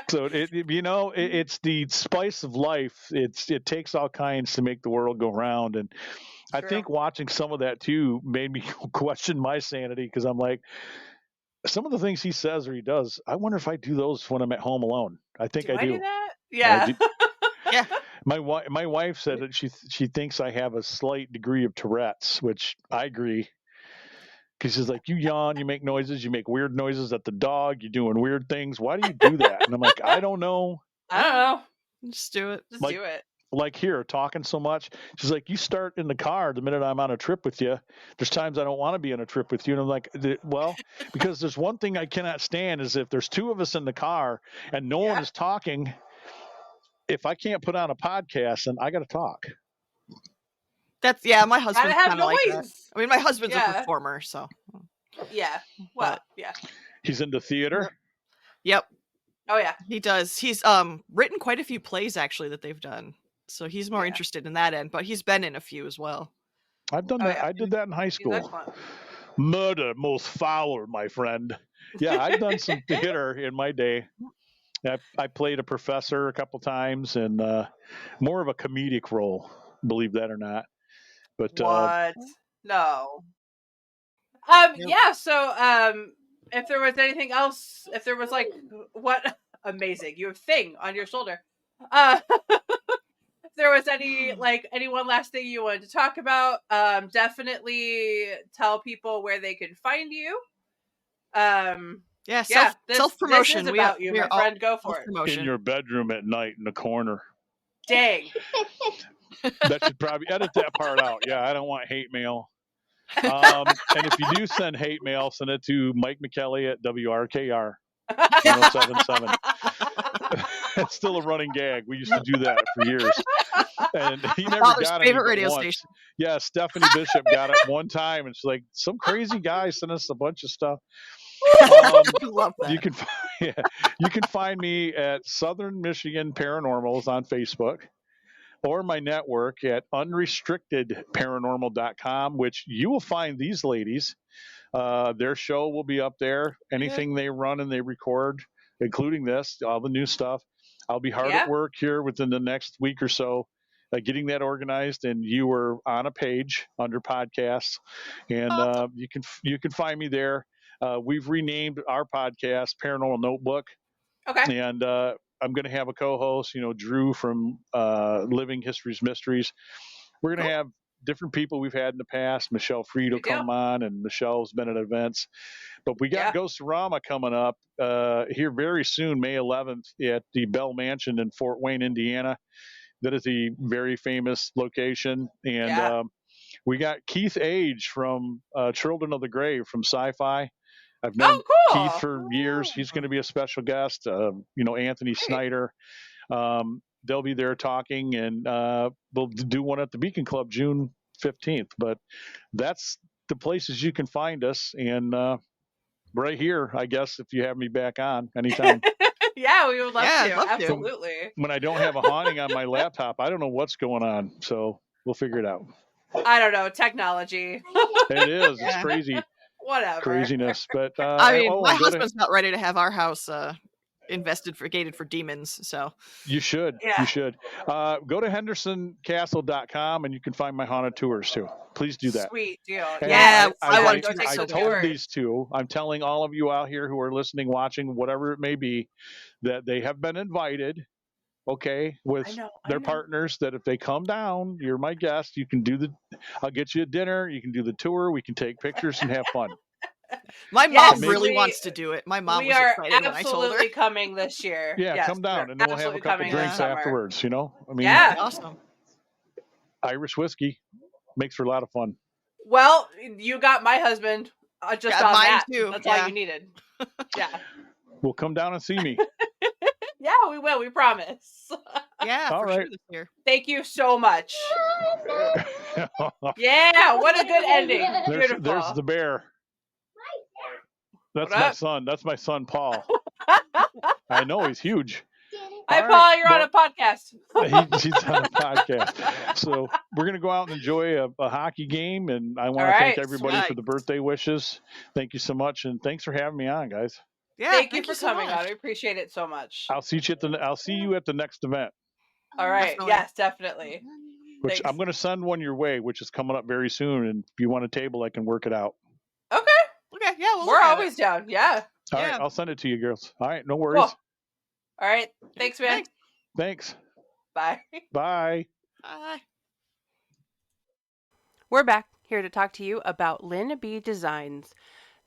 So it's the spice of life. It takes all kinds to make the world go round, and I think watching some of that too made me question my sanity, because I'm like, some of the things he says or he does, I wonder if I do those when I'm at home alone. I think I do. That? Yeah. Yeah. My wife said that she thinks I have a slight degree of Tourette's, which I agree. Because she's like, you yawn, you make noises, you make weird noises at the dog, you're doing weird things. Why do you do that? And I'm like, I don't know. Just do it. Just do it. Like here, talking so much. She's like, you start in the car the minute I'm on a trip with you. There's times I don't want to be on a trip with you. And I'm like, well, because there's one thing I cannot stand is if there's two of us in the car and no one is talking, if I can't put on a podcast, then I got to talk. That's my husband's kind of like that. I mean, my husband's a performer, so. Yeah. Well, He's into theater. Yep. Oh yeah, he does. He's written quite a few plays actually that they've done, so he's more interested in that end. But he's been in a few as well. I've done that. I did that in high school. Murder most foul, my friend. Yeah, I've done some theater in my day. I played a professor a couple times, and more of a comedic role, believe that or not. But What? No. Yeah. So, if there was anything else, if there was like, what amazing, you have thing on your shoulder. If there was any one last thing you wanted to talk about, definitely tell people where they can find you. Yeah, self-promotion. This is about you, my friend. Go for it. in your bedroom at night in the corner. Dang. That should probably edit that part out. Yeah, I don't want hate mail. And if you do send hate mail, send it to Mike McKelly at WRKR 1077. It's still a running gag. We used to do that for years. And he never got it. Favorite radio station. Yeah, Stephanie Bishop got it one time, and she's like, some crazy guy sent us a bunch of stuff. Love that. You can find me at Southern Michigan Paranormals on Facebook, or my network at unrestrictedparanormal.com, which you will find these ladies. Their show will be up there. Anything they run and they record, including this, all the new stuff. I'll be hard at work here within the next week or so, getting that organized, and you are on a page under podcasts, and you can find me there. We've renamed our podcast Paranormal Notebook. Okay. And I'm going to have a co-host, Drew from Living Histories Mysteries. We're going to have different people we've had in the past. Michelle Freed will come on, and Michelle's been at events. But we got Ghostorama coming up here very soon, May 11th, at the Bell Mansion in Fort Wayne, Indiana. That is a very famous location. And we got Keith Age from Children of the Grave from Sci-Fi. I've known Keith for years. He's going to be a special guest. Anthony Snyder. They'll be there talking, and we'll do one at the Beacon Club June 15th. But that's the places you can find us. And right here, I guess, if you have me back on anytime. Yeah, we would love to. Absolutely. When I don't have a haunting on my laptop, I don't know what's going on. So we'll figure it out. I don't know. Technology. It is. It's crazy. Whatever. Craziness. But my husband's not ready to have our house gated for demons. So you should. Yeah. You should. Go to hendersoncastle.com and you can find my haunted tours too. Please do that. Sweet deal. And I want to go take I told these two, I'm telling all of you out here who are listening, watching, whatever it may be, that they have been invited, with their partners, that if they come down, you're my guest. You can I'll get you a dinner. You can do the tour. We can take pictures and have fun. My mom really wants to do it. My mom was excited when I told her. We are absolutely coming this year. Yeah, come down and then we'll have a couple drinks afterwards, Awesome. Irish whiskey makes for a lot of fun. Well, you got my husband just on mine that. too. That's all you needed. Yeah. Well, come down and see me. Yeah, we will. We promise. Yeah, all right. sure this year. Thank you so much. Yeah, what a good ending. Beautiful. There's the bear. That's my son. That's my son, Paul. I know, he's huge. Hi, Paul. You're on a podcast. He's on a podcast. So we're going to go out and enjoy a hockey game. And I want to thank everybody for the birthday wishes. Thank you so much. And thanks for having me on, guys. Yeah, thank you for coming on. I appreciate it so much. I'll see you at the next event. All right. Yes, definitely. Which I'm going to send one your way, which is coming up very soon. And if you want a table, I can work it out. Okay. Yeah, we're always down. Yeah. All right. I'll send it to you, girls. All right. No worries. Cool. All right. Thanks, man. Thanks. Bye. Bye. Bye. We're back here to talk to you about Lynn B Designs.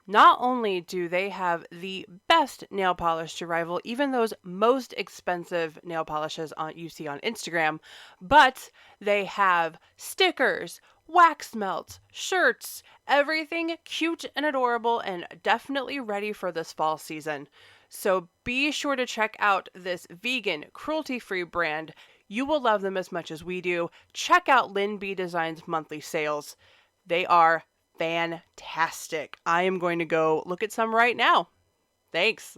Not only do they have the best nail polish to rival even those most expensive nail polishes you see on Instagram, but they have stickers, wax melts, shirts, everything cute and adorable and definitely ready for this fall season. So be sure to check out this vegan, cruelty-free brand. You will love them as much as we do. Check out Lynn B Designs monthly sales. They are fantastic. I am going to go look at some right now. Thanks.